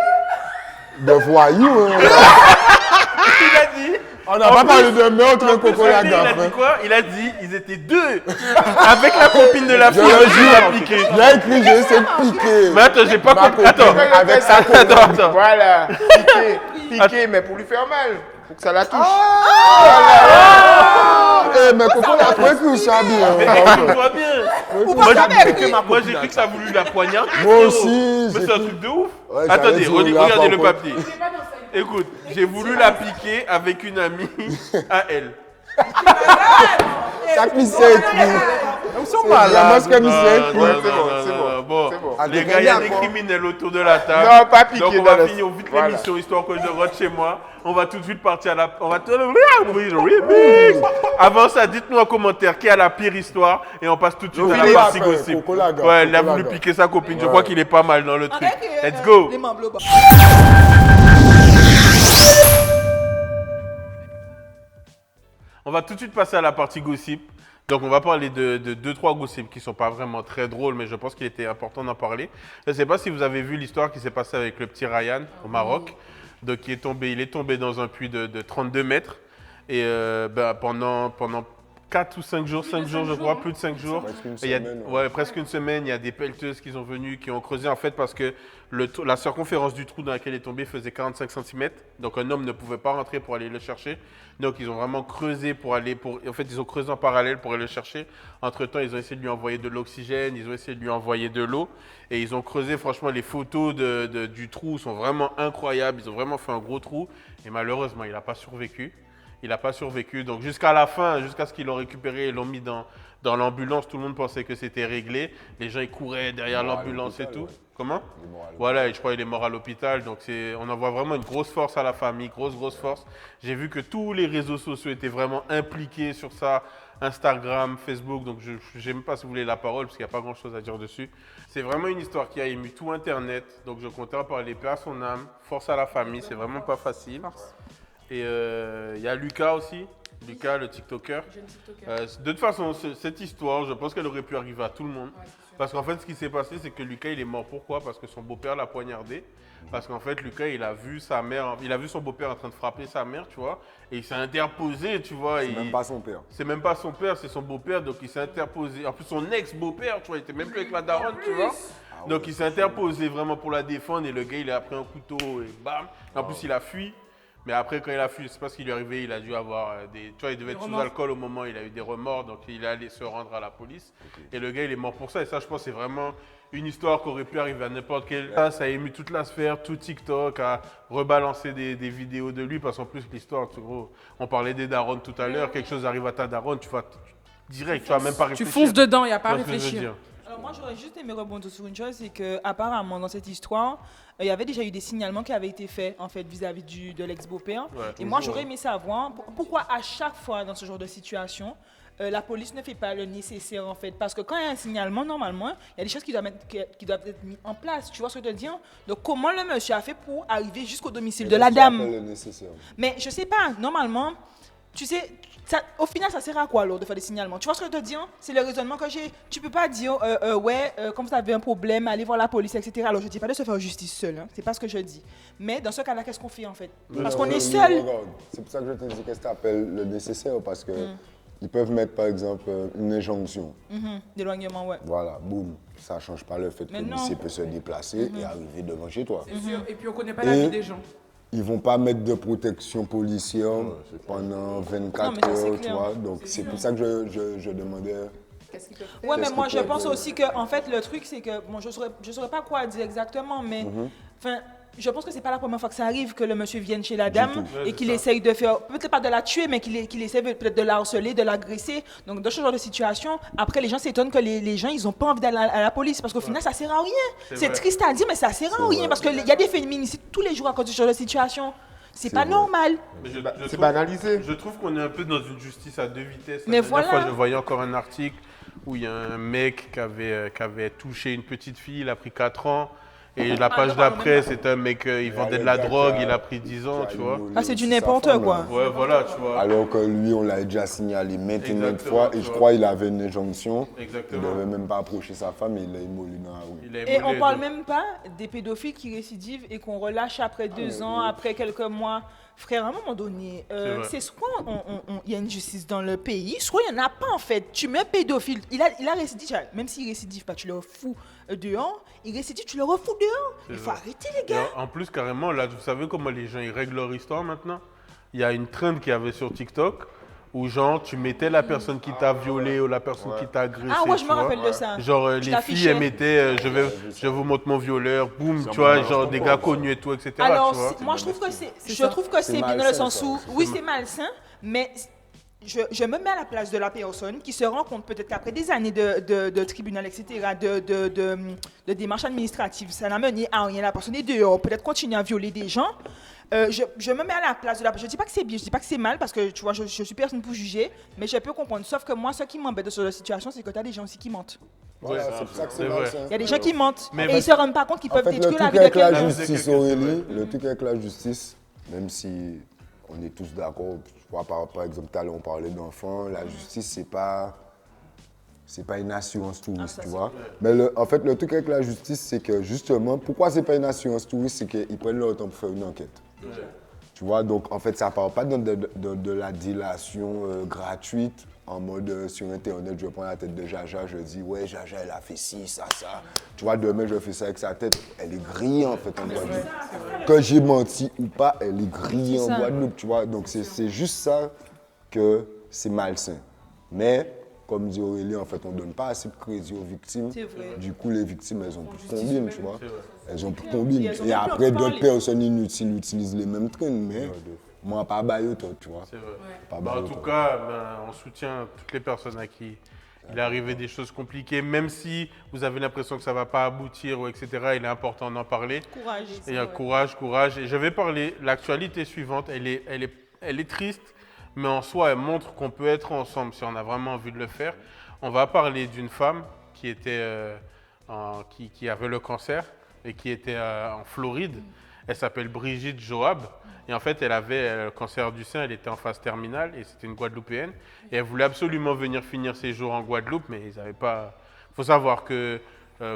voyou. Hein. Il a dit. On n'a pas parlé de meurtre, En plus, Coco il Laga. a dit quoi? Il a dit ils étaient deux. Avec la copine de la Je fille, le il a jure, piqué. il a écrit, j'ai essayé de piquer. Mais attends, j'ai pas Ma compris. copine, Attends. avec sa Attends. Voilà, piqué, mais pour lui faire mal, pour que ça la touche. Eh, mais Coco Laga, faut écrire ça bien. Écoute-toi bien. Moi, j'ai cru que ça a voulu la poignarder. Moi frérot. aussi, Mais j'ai c'est un cru- truc de ouf. Ouais, Attendez, j'allais dire, regardez là, le par papier. Écoute, j'ai voulu la piquer avec une amie à elle. Ça qui s'est écrit. Ils sont C'est vraiment ce que malades. qui s'est écrit. Ouais, c'est bon, c'est bon. Bon, C'est bon. Ah, les t'es gars, il y a bien, des quoi. criminels autour de la table. Non, pas piqué Donc on dans va le- finir vite Voilà. l'émission histoire que je rentre chez moi. On va tout de suite partir à la. On va remix. Avant ça, dites-nous en commentaire qui a la pire histoire et on passe tout de suite à la Philippe partie après, gossip. Coco Laga, Ouais, il a Coco voulu Laga. piquer sa copine. Je Ouais. crois qu'il est pas mal dans le truc. Avec, Let's go. les membres bas. On va tout de suite passer à la partie gossip. Donc on va parler de 2-3 gossips qui ne sont pas vraiment très drôles, mais je pense qu'il était important d'en parler. Je ne sais pas si vous avez vu l'histoire qui s'est passée avec le petit Ryan au Maroc. Donc il est tombé dans un puits de 32 mètres. Et pendant 4 ou 5 jours, 5 jours je crois, plus de 5 jours. Presque une Il y a- semaine, ouais, presque une semaine, il y a des pelleteuses qui sont venues, qui ont creusé en fait parce que la circonférence du trou dans lequel il est tombé faisait 45 cm. Donc un homme ne pouvait pas rentrer pour aller le chercher. Donc ils ont vraiment creusé en fait ils ont creusé en parallèle pour aller le chercher. Entre-temps, ils ont essayé de lui envoyer de l'oxygène, ils ont essayé de lui envoyer de l'eau. Et ils ont creusé, franchement, les photos du trou sont vraiment incroyables. Ils ont vraiment fait un gros trou. Et malheureusement, il n'a pas survécu. Il n'a pas survécu. Donc jusqu'à la fin, jusqu'à ce qu'ils l'ont récupéré et l'ont mis dans l'ambulance, tout le monde pensait que c'était réglé. Les gens ils couraient derrière Il est mort à l'ambulance et l'hôpital, tout. ouais. Comment? Il est mort à l'hôpital. Voilà, et je crois qu'il est mort à l'hôpital. Donc on envoie vraiment une grosse force à la famille, grosse force. J'ai vu que tous les réseaux sociaux étaient vraiment impliqués sur ça. Instagram, Facebook, donc je ne sais même pas si vous voulez la parole parce qu'il n'y a pas grand chose à dire dessus. C'est vraiment une histoire qui a ému tout Internet. Donc je comptais en parler, paix à son âme, force à la famille, c'est vraiment pas facile. Et il y a Lucas aussi. Lucas, le TikToker. De toute façon, cette histoire, je pense qu'elle aurait pu arriver à tout le monde. Parce qu'en fait, ce qui s'est passé, c'est que Lucas, il est mort. Pourquoi? Parce que son beau-père l'a poignardé. Parce qu'en fait, Lucas, il a vu son beau-père en train de frapper sa mère, tu vois. Et il s'est interposé, tu vois. C'est même pas son père. C'est même pas son père, c'est son beau-père. Donc il s'est interposé. En plus, son ex-beau-père, tu vois, il était même plus avec la daronne, tu vois. Donc il s'est interposé vraiment pour la défendre. Et le gars, il a pris un couteau et bam. En plus, il a fui. Mais après, quand il a fui, c'est pas ce qui lui est arrivé, il a dû avoir tu vois, il devait être sous alcool au moment où il a eu des remords, donc il est allé se rendre à la police. Et le gars, il est mort pour ça. Et ça, je pense, c'est vraiment une histoire qui aurait pu arriver à n'importe quel. Ça a ému toute la sphère, tout TikTok a rebalancé des vidéos de lui, parce qu'en plus, l'histoire, gros, on parlait des darons tout à l'heure, quelque chose arrive à ta daronne, tu vas direct, tu vas même pas réfléchir. Tu fonces dedans, il n'y a pas à Tu vois ce que je veux réfléchir. dire? Alors moi, j'aurais juste aimé rebondir sur une chose, c'est que apparemment dans cette histoire, il y avait déjà eu des signalements qui avaient été faits en fait vis-à-vis de l'ex-beau-père. Ouais, et moi, j'aurais aimé savoir pourquoi à chaque fois dans ce genre de situation, la police ne fait pas le nécessaire en fait. Parce que quand il y a un signalement, normalement, il y a des choses qui doivent être mises en place. Tu vois ce que je veux dire? Donc comment le monsieur a fait pour arriver jusqu'au domicile de la Qu'est-ce qu'il dame? appelle le nécessaire? Mais je sais pas, normalement, tu sais, au final, ça sert à quoi alors de faire des signalements? Tu vois ce que je te dis? C'est le raisonnement que j'ai. Tu peux pas dire, comme vous avez un problème, allez voir la police, etc. Alors je dis pas de se faire justice seul, hein. C'est pas ce que je dis. Mais dans ce cas-là, qu'est-ce qu'on fait en fait? Parce qu'on est seul. Regarde, c'est pour ça que je te dis qu'est-ce que tu appelles le nécessaire, parce que ils peuvent mettre par exemple une injonction. D'éloignement, ouais. Voilà, boum. Ça ne change pas le fait que Mais le non. policier peut se déplacer et arriver devant chez toi. C'est sûr. Et puis on ne connaît pas la vie des gens. Ils vont pas mettre de protection policière pendant 24 Non, mais ça, c'est heures, tu clair. vois. Donc c'est pour ça que je demandais. Ouais, mais Qu'est-ce moi qu'ils je peuvent pense faire? aussi que, en fait, le truc, c'est que, bon, je saurais pas quoi dire exactement, mais, enfin, je pense que c'est pas la première fois que ça arrive que le monsieur vienne chez la dame et qu'il essaye de faire, peut-être pas de la tuer, mais qu'il essaie peut-être de la harceler, de l'agresser. Donc, dans ce genre de situation, après, les gens s'étonnent que les gens, ils ont pas envie d'aller à la police parce qu'au final, ça sert à rien. C'est vrai. triste à dire, mais ça sert à rien parce qu'il y a des féminicides tous les jours à cause de ce genre de situation. C'est pas vrai. normal. Mais je C'est trouve- banalisé. Je trouve qu'on est un peu dans une justice à deux vitesses. Mais La dernière voilà. fois, je voyais encore un article où il y a un mec qui avait touché une petite fille, il a pris 4 ans. Et la page d'après, c'est un mec, il vendait de la drogue, il a pris 10 ans, tu vois. Ah, c'est du n'importe quoi. Ouais, voilà, tu vois. Alors que lui, on l'a déjà signalé maintes et maintes Exactement, fois, tu et je vois. crois qu'il avait une injonction. Il Exactement. ne devait même pas approcher sa femme et il l'a immolé dans la rue. Il a Et évolué, on parle donc. même pas des pédophiles qui récidivent et qu'on relâche après 2 ans, après quelques mois. Frère, à un moment donné, vrai. c'est soit il y a une justice dans le pays, soit il n'y en a pas en fait. Tu mets un pédophile, il a récidive, même s'il récidive pas, tu le refous dehors. Il récidive, tu le refous dehors. Il faut arrêter les Et gars. en plus, carrément, là, vous savez comment les gens ils règlent leur histoire maintenant? Il y a une trend qu'il y avait sur TikTok où, genre, tu mettais la personne qui t'a violé ou la personne qui t'a agressé. Ah ouais, je tu me vois. rappelle de ça. Genre, Je les filles, l'affichais. elles mettaient je vous montre mon violeur, boum, tu vois, genre des gars connus et tout, etc. Alors, tu vois. moi je trouve que c'est bien dans le malsain, sens ça. où, oui, c'est malsain, mais je me mets à la place de la personne qui se rend compte peut-être qu'après des années de tribunal, etc., de démarches administratives, ça n'a mené à rien. La personne est dehors, peut-être continue à violer des gens. Je me mets à la place de la personne. Je ne dis pas que c'est bien, je ne dis pas que c'est mal, parce que tu vois, je suis personne pour juger, mais je peux comprendre. Sauf que moi, ce qui m'embête sur la situation, c'est que tu as des gens aussi qui mentent. Voilà, Ouais, c'est pour ça que c'est c'est vrai. malsain. Il y a des gens qui mentent Mais et parce- ils ne se rendent pas compte qu'ils En peuvent fait, le détruire la truc vie de avec la quelqu'un. justice, Aurélie, le truc avec la justice, même si on est tous d'accord, tu vois, par exemple, tout à l'heure, on parlait d'enfants, la justice, c'est pas c'est pas une assurance touriste, tu vois. Mais en fait, le truc avec la justice, c'est que justement, pourquoi c'est pas une assurance touriste, c'est qu'ils prennent leur temps pour faire une enquête. Tu vois, donc en fait, ça part pas de la délation gratuite, en mode sur Internet, je prends la tête de Jaja, je dis, ouais, Jaja, elle a fait ci, ça. Tu vois, demain, je fais ça avec sa tête, elle est grillée en fait en Guadeloupe. Que j'ai menti ou pas, elle est grillée en Guadeloupe, tu vois. Donc c'est juste ça que c'est malsain. Mais, comme dit Aurélie, en fait, on ne donne pas assez de crédit aux victimes. Du coup, les victimes, elles ont plus de combine, tu vois. Elles ont plus de combine. Et après, d'autres personnes inutiles utilisent les mêmes trains, mais moi, pas baillot, toi, tu vois. C'est vrai. En tout cas, on soutient toutes les personnes à qui il est arrivé des choses compliquées, même si vous avez l'impression que ça ne va pas aboutir, ou etc. Il est important d'en parler. Courage. Courage. Et je vais parler, l'actualité suivante, elle est triste, mais en soi, elle montre qu'on peut être ensemble si on a vraiment envie de le faire. On va parler d'une femme qui avait le cancer et qui était en Floride. Elle s'appelle Brigitte Joab. Et en fait, elle avait le cancer du sein, elle était en phase terminale et c'était une Guadeloupéenne. Et elle voulait absolument venir finir ses jours en Guadeloupe, mais ils n'avaient pas... Il faut savoir que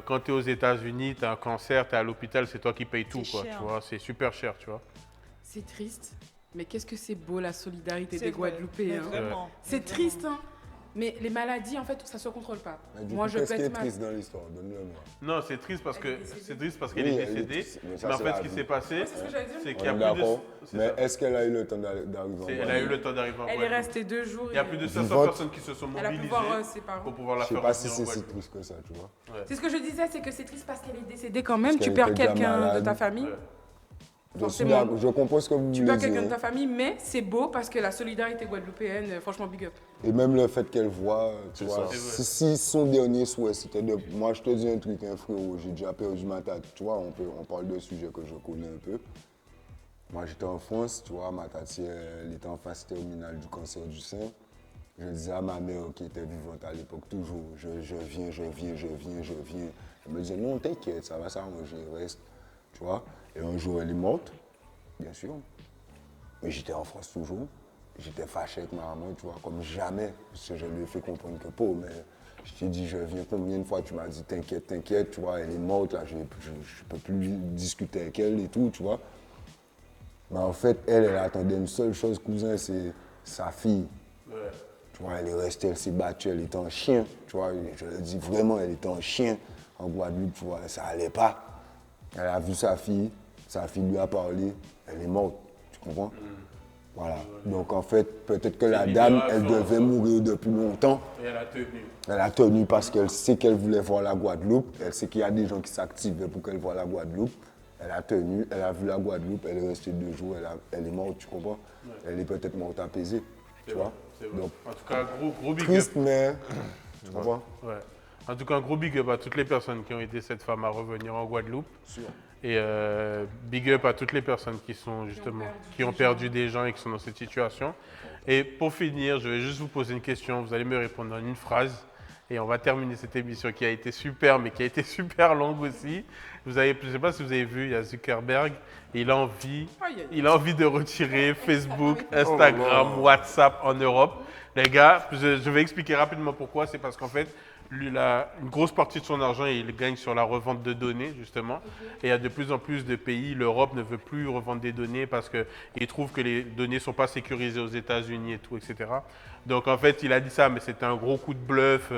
quand tu es aux États-Unis, tu as un cancer, tu es à l'hôpital, c'est toi qui payes tout, quoi, tu vois. C'est super cher, tu vois. C'est triste, mais qu'est-ce que c'est beau la solidarité des Guadeloupéens. Vraiment. C'est triste, hein. Mais les maladies, en fait, ça ne se contrôle pas. Moi, qu'est-ce qui est triste dans l'histoire? Donne-le-moi. Non, c'est triste parce qu'elle est décédée. Mais en fait, ce qui s'est passé, c'est qu'il y a plus de... D'accord. Mais est-ce qu'elle a eu le temps d'arriver en Guadeloupe? Elle a eu le temps d'arriver en Guadeloupe. Elle est restée 2 jours. Il y a plus de 500 personnes qui se sont mobilisées pour pouvoir la faire. Je ne sais pas si c'est si triste que ça, tu vois. C'est ce que je disais, c'est que c'est triste parce qu'elle est décédée quand même. Tu perds quelqu'un de ta famille. Je comprends ce que vous voulez dire. Tu perds quelqu'un de ta famille, mais c'est beau parce que la solidarité guadeloupéenne, franchement, big up. Et même le fait qu'elle voit, tu vois, si son dernier souhait, c'était de... Moi, je te dis un truc, frérot, j'ai déjà perdu ma tante, tu vois, on parle de sujets que je connais un peu. Moi, j'étais en France, tu vois, ma tante, elle était en phase terminale du cancer du sein. Je disais à ma mère qui était vivante à l'époque, toujours, je viens. Elle me disait, non, t'inquiète, ça va s'arranger, reste, tu vois. Et un jour, elle est morte, bien sûr. Mais j'étais en France toujours. J'étais fâché avec ma maman, tu vois, comme jamais. Parce que je lui ai fait comprendre que pas, mais je t'ai dit, je viens combien de fois, tu m'as dit, t'inquiète, tu vois, elle est morte, là, je ne peux plus discuter avec elle et tout, tu vois. Mais en fait, elle attendait une seule chose, cousin, c'est sa fille. Ouais. Tu vois, elle est restée, elle s'est battue, elle était en chien, tu vois. Je le dis vraiment, elle était en chien en Guadeloupe, tu vois, ça allait pas. Elle a vu sa fille lui a parlé, elle est morte, tu comprends? Voilà. Donc en fait, peut-être que la dame, elle devait mourir depuis longtemps. Et elle a tenu. Elle a tenu parce qu'elle sait qu'elle voulait voir la Guadeloupe. Elle sait qu'il y a des gens qui s'activaient pour qu'elle voie la Guadeloupe. Elle a tenu, elle a vu la Guadeloupe, elle est restée 2 jours, elle est morte, tu comprends? Ouais. Elle est peut-être morte apaisée, tu vois? Donc, en tout cas, gros big up. Triste, mais tu comprends? Ouais. En tout cas, un gros big up à toutes les personnes qui ont aidé cette femme à revenir en Guadeloupe. Sûr. Et big up à toutes les personnes qui ont perdu des gens et qui sont dans cette situation. Et pour finir, je vais juste vous poser une question. Vous allez me répondre en une phrase. Et on va terminer cette émission qui a été super, mais qui a été super longue aussi. Je ne sais pas si vous avez vu, il y a Zuckerberg. Il a envie de retirer Facebook, Instagram, WhatsApp en Europe. Les gars, je vais expliquer rapidement pourquoi. C'est parce qu'en fait, lui, une grosse partie de son argent, il gagne sur la revente de données, justement. Et il y a de plus en plus de pays, l'Europe ne veut plus revendre des données parce qu'il trouve que les données ne sont pas sécurisées aux États-Unis et tout, etc. Donc, en fait, il a dit ça, mais c'était un gros coup de bluff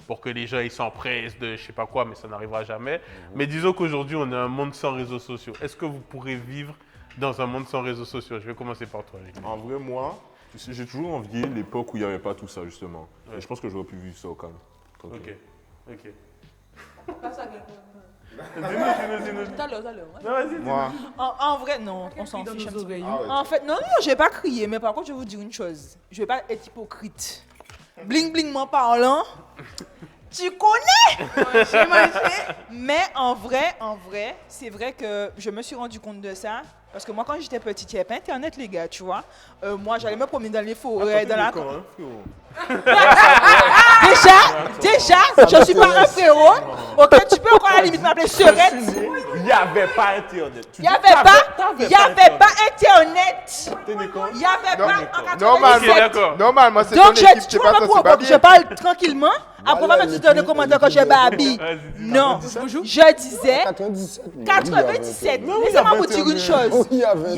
pour que les gens ils s'empressent de je sais pas quoi, mais ça n'arrivera jamais. Mais disons qu'aujourd'hui, on a un monde sans réseaux sociaux. Est-ce que vous pourrez vivre dans un monde sans réseaux sociaux? Je vais commencer par toi. En vrai, moi, tu sais, j'ai toujours envié l'époque où il n'y avait pas tout ça, justement. Ouais. Et je pense que j'aurais pu vivre ça au calme. Ok. Dis-nous. Tout à l'heure. Non, vas-y, moi. En vrai, non, on s'en fiche un petit peu. En fait, non, je vais pas crier, mais par contre, je vais vous dire une chose. Je vais pas être hypocrite. Bling-bling parlant, tu connais, j'ai mangé. Mais en vrai, c'est vrai que je me suis rendu compte de ça. Parce que moi, quand j'étais petite, il n'y avait pas Internet, les gars, tu vois. Moi, j'allais me promener dans les forêts, dans la... Déjà, je suis pas un frérot. Ok, tu peux encore à la limite m'appeler Serette. Il n'y avait pas Internet. Il n'y avait pas Internet. Il n'y avait pas... Normalement, c'est ton équipe, c'est pas toi, c'est pas bien. Je parle tranquillement Après, on va mettre dans les commentaires que j'ai Barbie. Non, je disais 97. Laissez-moi vous dire une chose.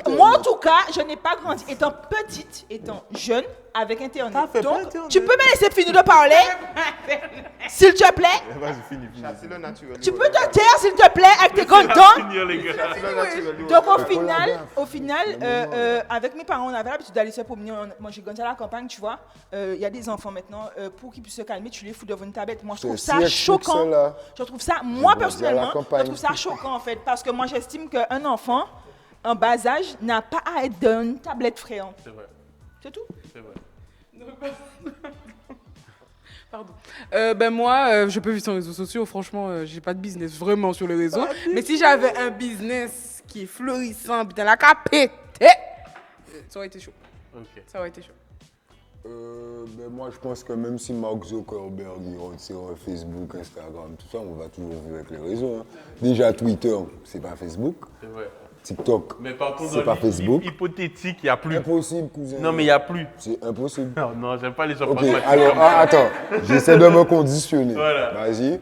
Moi, en tout cas, je n'ai pas grandi étant petite, étant jeune, avec Internet. Donc, tu peux me laisser finir de parler, s'il te plaît. Vas-y, finis. C'est le naturel. Tu peux te taire, s'il te plaît, avec tes grandes dents. Finir, les gars. C'est le naturel. Donc au final, avec mes parents, on avait l'habitude d'aller se promener. Moi, j'ai grandi à la campagne, tu vois. Il y a des enfants maintenant, pour qu'ils puissent se calmer, tu les fous devant une tablette. Moi, je trouve ça choquant. Je trouve ça, moi personnellement, je trouve ça choquant en fait, parce que moi, j'estime qu'un enfant en bas âge n'a pas à être dans une tablette frayante. C'est vrai. C'est tout. C'est vrai. Pardon. Moi, je peux vivre sans réseaux sociaux. Franchement, j'ai pas de business vraiment sur les réseaux. Mais si j'avais un business qui est florissant, putain, la capette, ça aurait été chaud. Ok. Ça aurait été chaud. Moi, je pense que même si Mark Zuckerberg il retire Facebook, Instagram, tout ça, on va toujours vivre avec les réseaux. Hein. Déjà, Twitter, c'est pas Facebook. C'est vrai. TikTok, Mais par contre, c'est pas Facebook. Hypothétique, il n'y a plus. Impossible, cousin. Non, mais il n'y a plus. C'est impossible. Non, j'aime pas les gens Ok, pragmatiques. alors, attends, j'essaie de me conditionner. Voilà. Vas-y.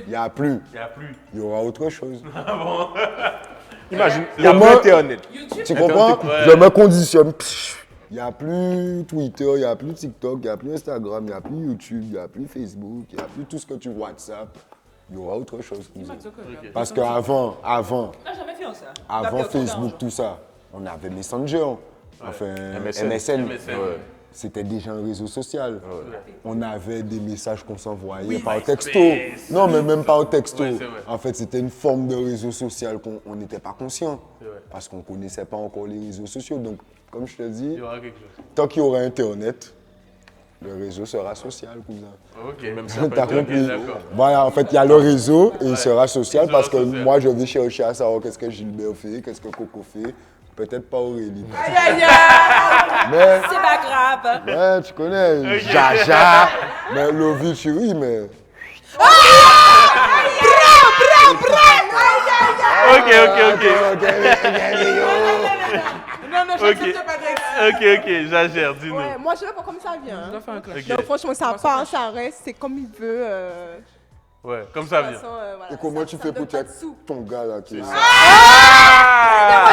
Il n'y a plus. Il n'y a plus. Il y aura autre chose. Imagine, Il y a Comment- pas Internet. Tu comprends? Ouais. Je me conditionne. Il n'y a plus Twitter, il n'y a plus TikTok, il n'y a plus Instagram, il n'y a plus YouTube, il n'y a plus Facebook, il n'y a plus tout ce que tu WhatsApp. Il y aura autre chose. cousin. Parce qu'avant, Ah, jamais fait ça. avant Facebook, tout ça, on avait Messenger, enfin MSN. MSN. C'était déjà un réseau social. On avait des messages qu'on s'envoyait Oui, par MySpace. texto. Non, mais même par texto. Ouais, c'est vrai. En fait, c'était une forme de réseau social qu'on n'était pas conscient. C'est vrai. Parce qu'on ne connaissait pas encore les réseaux sociaux. Donc, comme je te dis, Il y aura quelque chose. tant qu'il y aura Internet, le réseau sera social, cousin. Ok. Même si T'as après, compris? d'accord. Voilà, en fait, il y a le réseau et il sera social Il sera parce que social. moi, je vais chercher à savoir qu'est-ce que Gilbert fait, qu'est-ce que Coco fait. Peut-être pas Aurélie. Mais, C'est pas grave. ouais, tu connais, Jaja, mais Lovitch, oui, mais... Ok. Non, j'accepte pas d'être. Ok, j'agère, dis-nous. Ouais, moi, je sais pas comme ça vient. Je dois faire un clash. Ok. Donc, franchement, ça part, ça reste, c'est comme il veut. Ouais, comme ça De toute vient. façon, voilà, Et comment ça- tu ça fais me donne pour pas être de sous. ton gars là qui est là?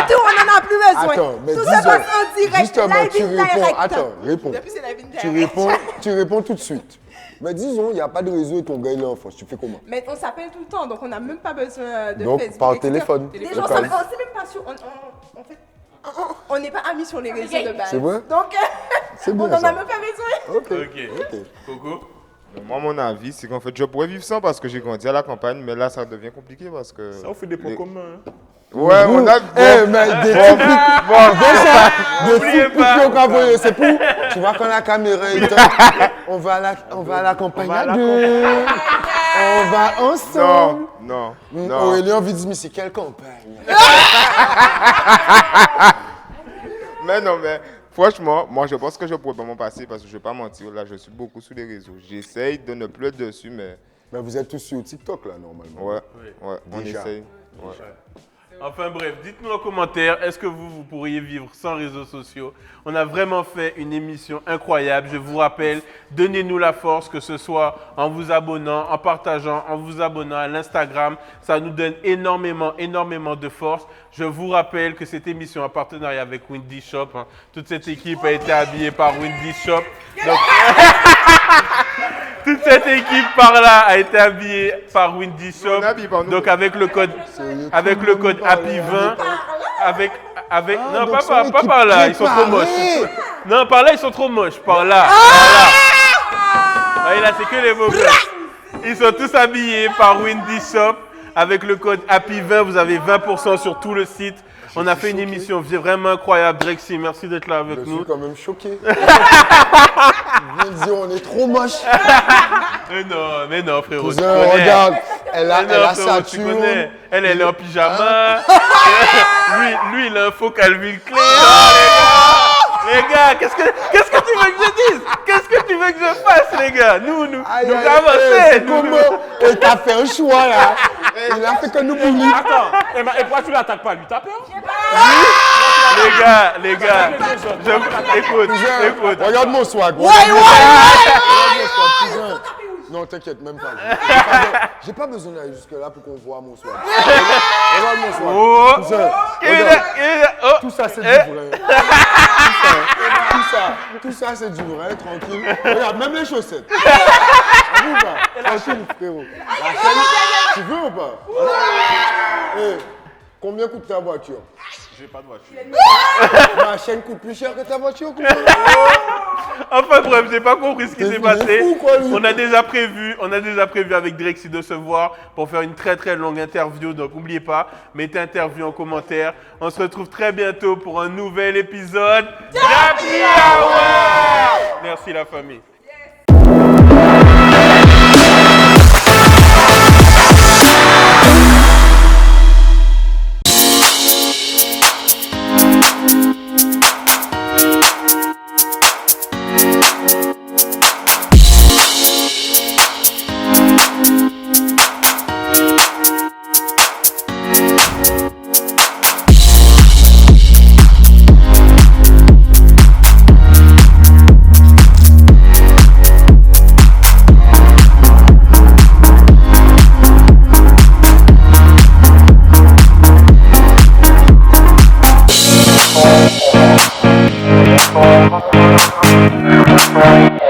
Retour, on en a plus besoin. Attends, mais Tout disons, ça passe en direct. justement, live tu in réponds, direct. attends, réponds. Depuis, c'est live in direct. Tu réponds tout de suite. Mais disons, il n'y a pas de réseau et ton gars il est en France, tu fais comment? Mais on s'appelle tout le temps, donc on n'a même pas besoin de Donc, Facebook. par etc. téléphone. Les Au gens, cas où. on sait même pas sûr. On n'est pas amis sur les réseaux de base. C'est vrai? Donc, C'est on bien n'en ça. a même pas besoin. Ok. Coco? Moi, mon avis, c'est qu'en fait, je pourrais vivre sans parce que j'ai grandi à la campagne, mais là, ça devient compliqué parce que. ça vous fait des points communs. Hein. Ouais, on a. Eh, mais des trucs qu'on va envoyer, c'est pour. Tu vois, quand la caméra est. On va à la campagne à deux. On va ensemble. Non. Aurélien vit dire, mais c'est quelle campagne? Mais franchement, moi, je pense que je pourrais pas m'en passer parce que je vais pas mentir. Là, je suis beaucoup sur les réseaux. J'essaye de ne plus être dessus, mais. Mais vous êtes tous sur TikTok là, normalement. Ouais, Oui. ouais, on Déjà. essaye. Ouais. Enfin bref, dites-nous en commentaire, est-ce que vous pourriez vivre sans réseaux sociaux? On a vraiment fait une émission incroyable. Je vous rappelle, donnez-nous la force, que ce soit en vous abonnant, en partageant, en vous abonnant à l'Instagram. Ça nous donne énormément de force. Je vous rappelle que cette émission est en partenariat avec Windy Shop. Hein. Toute cette équipe a été habillée par Windy Shop. Donc, toute cette équipe par là a été habillée par Windy Shop. On habille par nous. Donc avec le code Happy 20 avec non donc pas c'est par là, ils sont trop moches. préparé. Non, par là ils sont trop moches, par là. Par là. Là c'est que les beaux gosses. Ils sont tous habillés par Windy Shop avec le code Happy 20, vous avez 20% sur tout le site. On a fait une émission vraiment incroyable. Drexy, merci d'être là avec Je nous. suis quand même choqué. Je viens de dire, on est trop moches. Mais non, frérot. tu Cousin, connais. regarde, elle a Mais non, frérot, sa tu thune. connais. Elle est en pyjama. lui, il a un faux Calvin Klein. Les gars, qu'est-ce que tu veux que je dise? Qu'est-ce que tu veux que je fasse, les gars? Nous Aïe, aïe, avancer. c'est comment? Et t'as fait un choix là. Il a fait que nous bully. Attends, et pourquoi tu l'attaques pas lui? T'as peur? Les gars, écoute. Regarde mon swag. Ouais. Non, t'inquiète, même pas. J'ai pas besoin d'aller jusque-là pour qu'on voit mon soir. Regarde mon soir. Oh. Regarde. Tout ça, c'est du vrai. Tout ça, c'est du vrai, tranquille. Regarde, même les chaussettes. Avoue pas. Tranquille, frérot. La chaîne, tu veux ou pas? Hey, combien coûte ta voiture? J'ai pas de voiture. Ma chaîne coûte plus cher que ta voiture. Enfin bref, j'ai pas compris ce qui s'est passé. Fou, quoi, lui. On a déjà prévu avec Drexy de se voir pour faire une très très longue interview. Donc n'oubliez pas, mettez interview en commentaire. On se retrouve très bientôt pour un nouvel épisode d'Happy Hour. Merci la famille. Bye.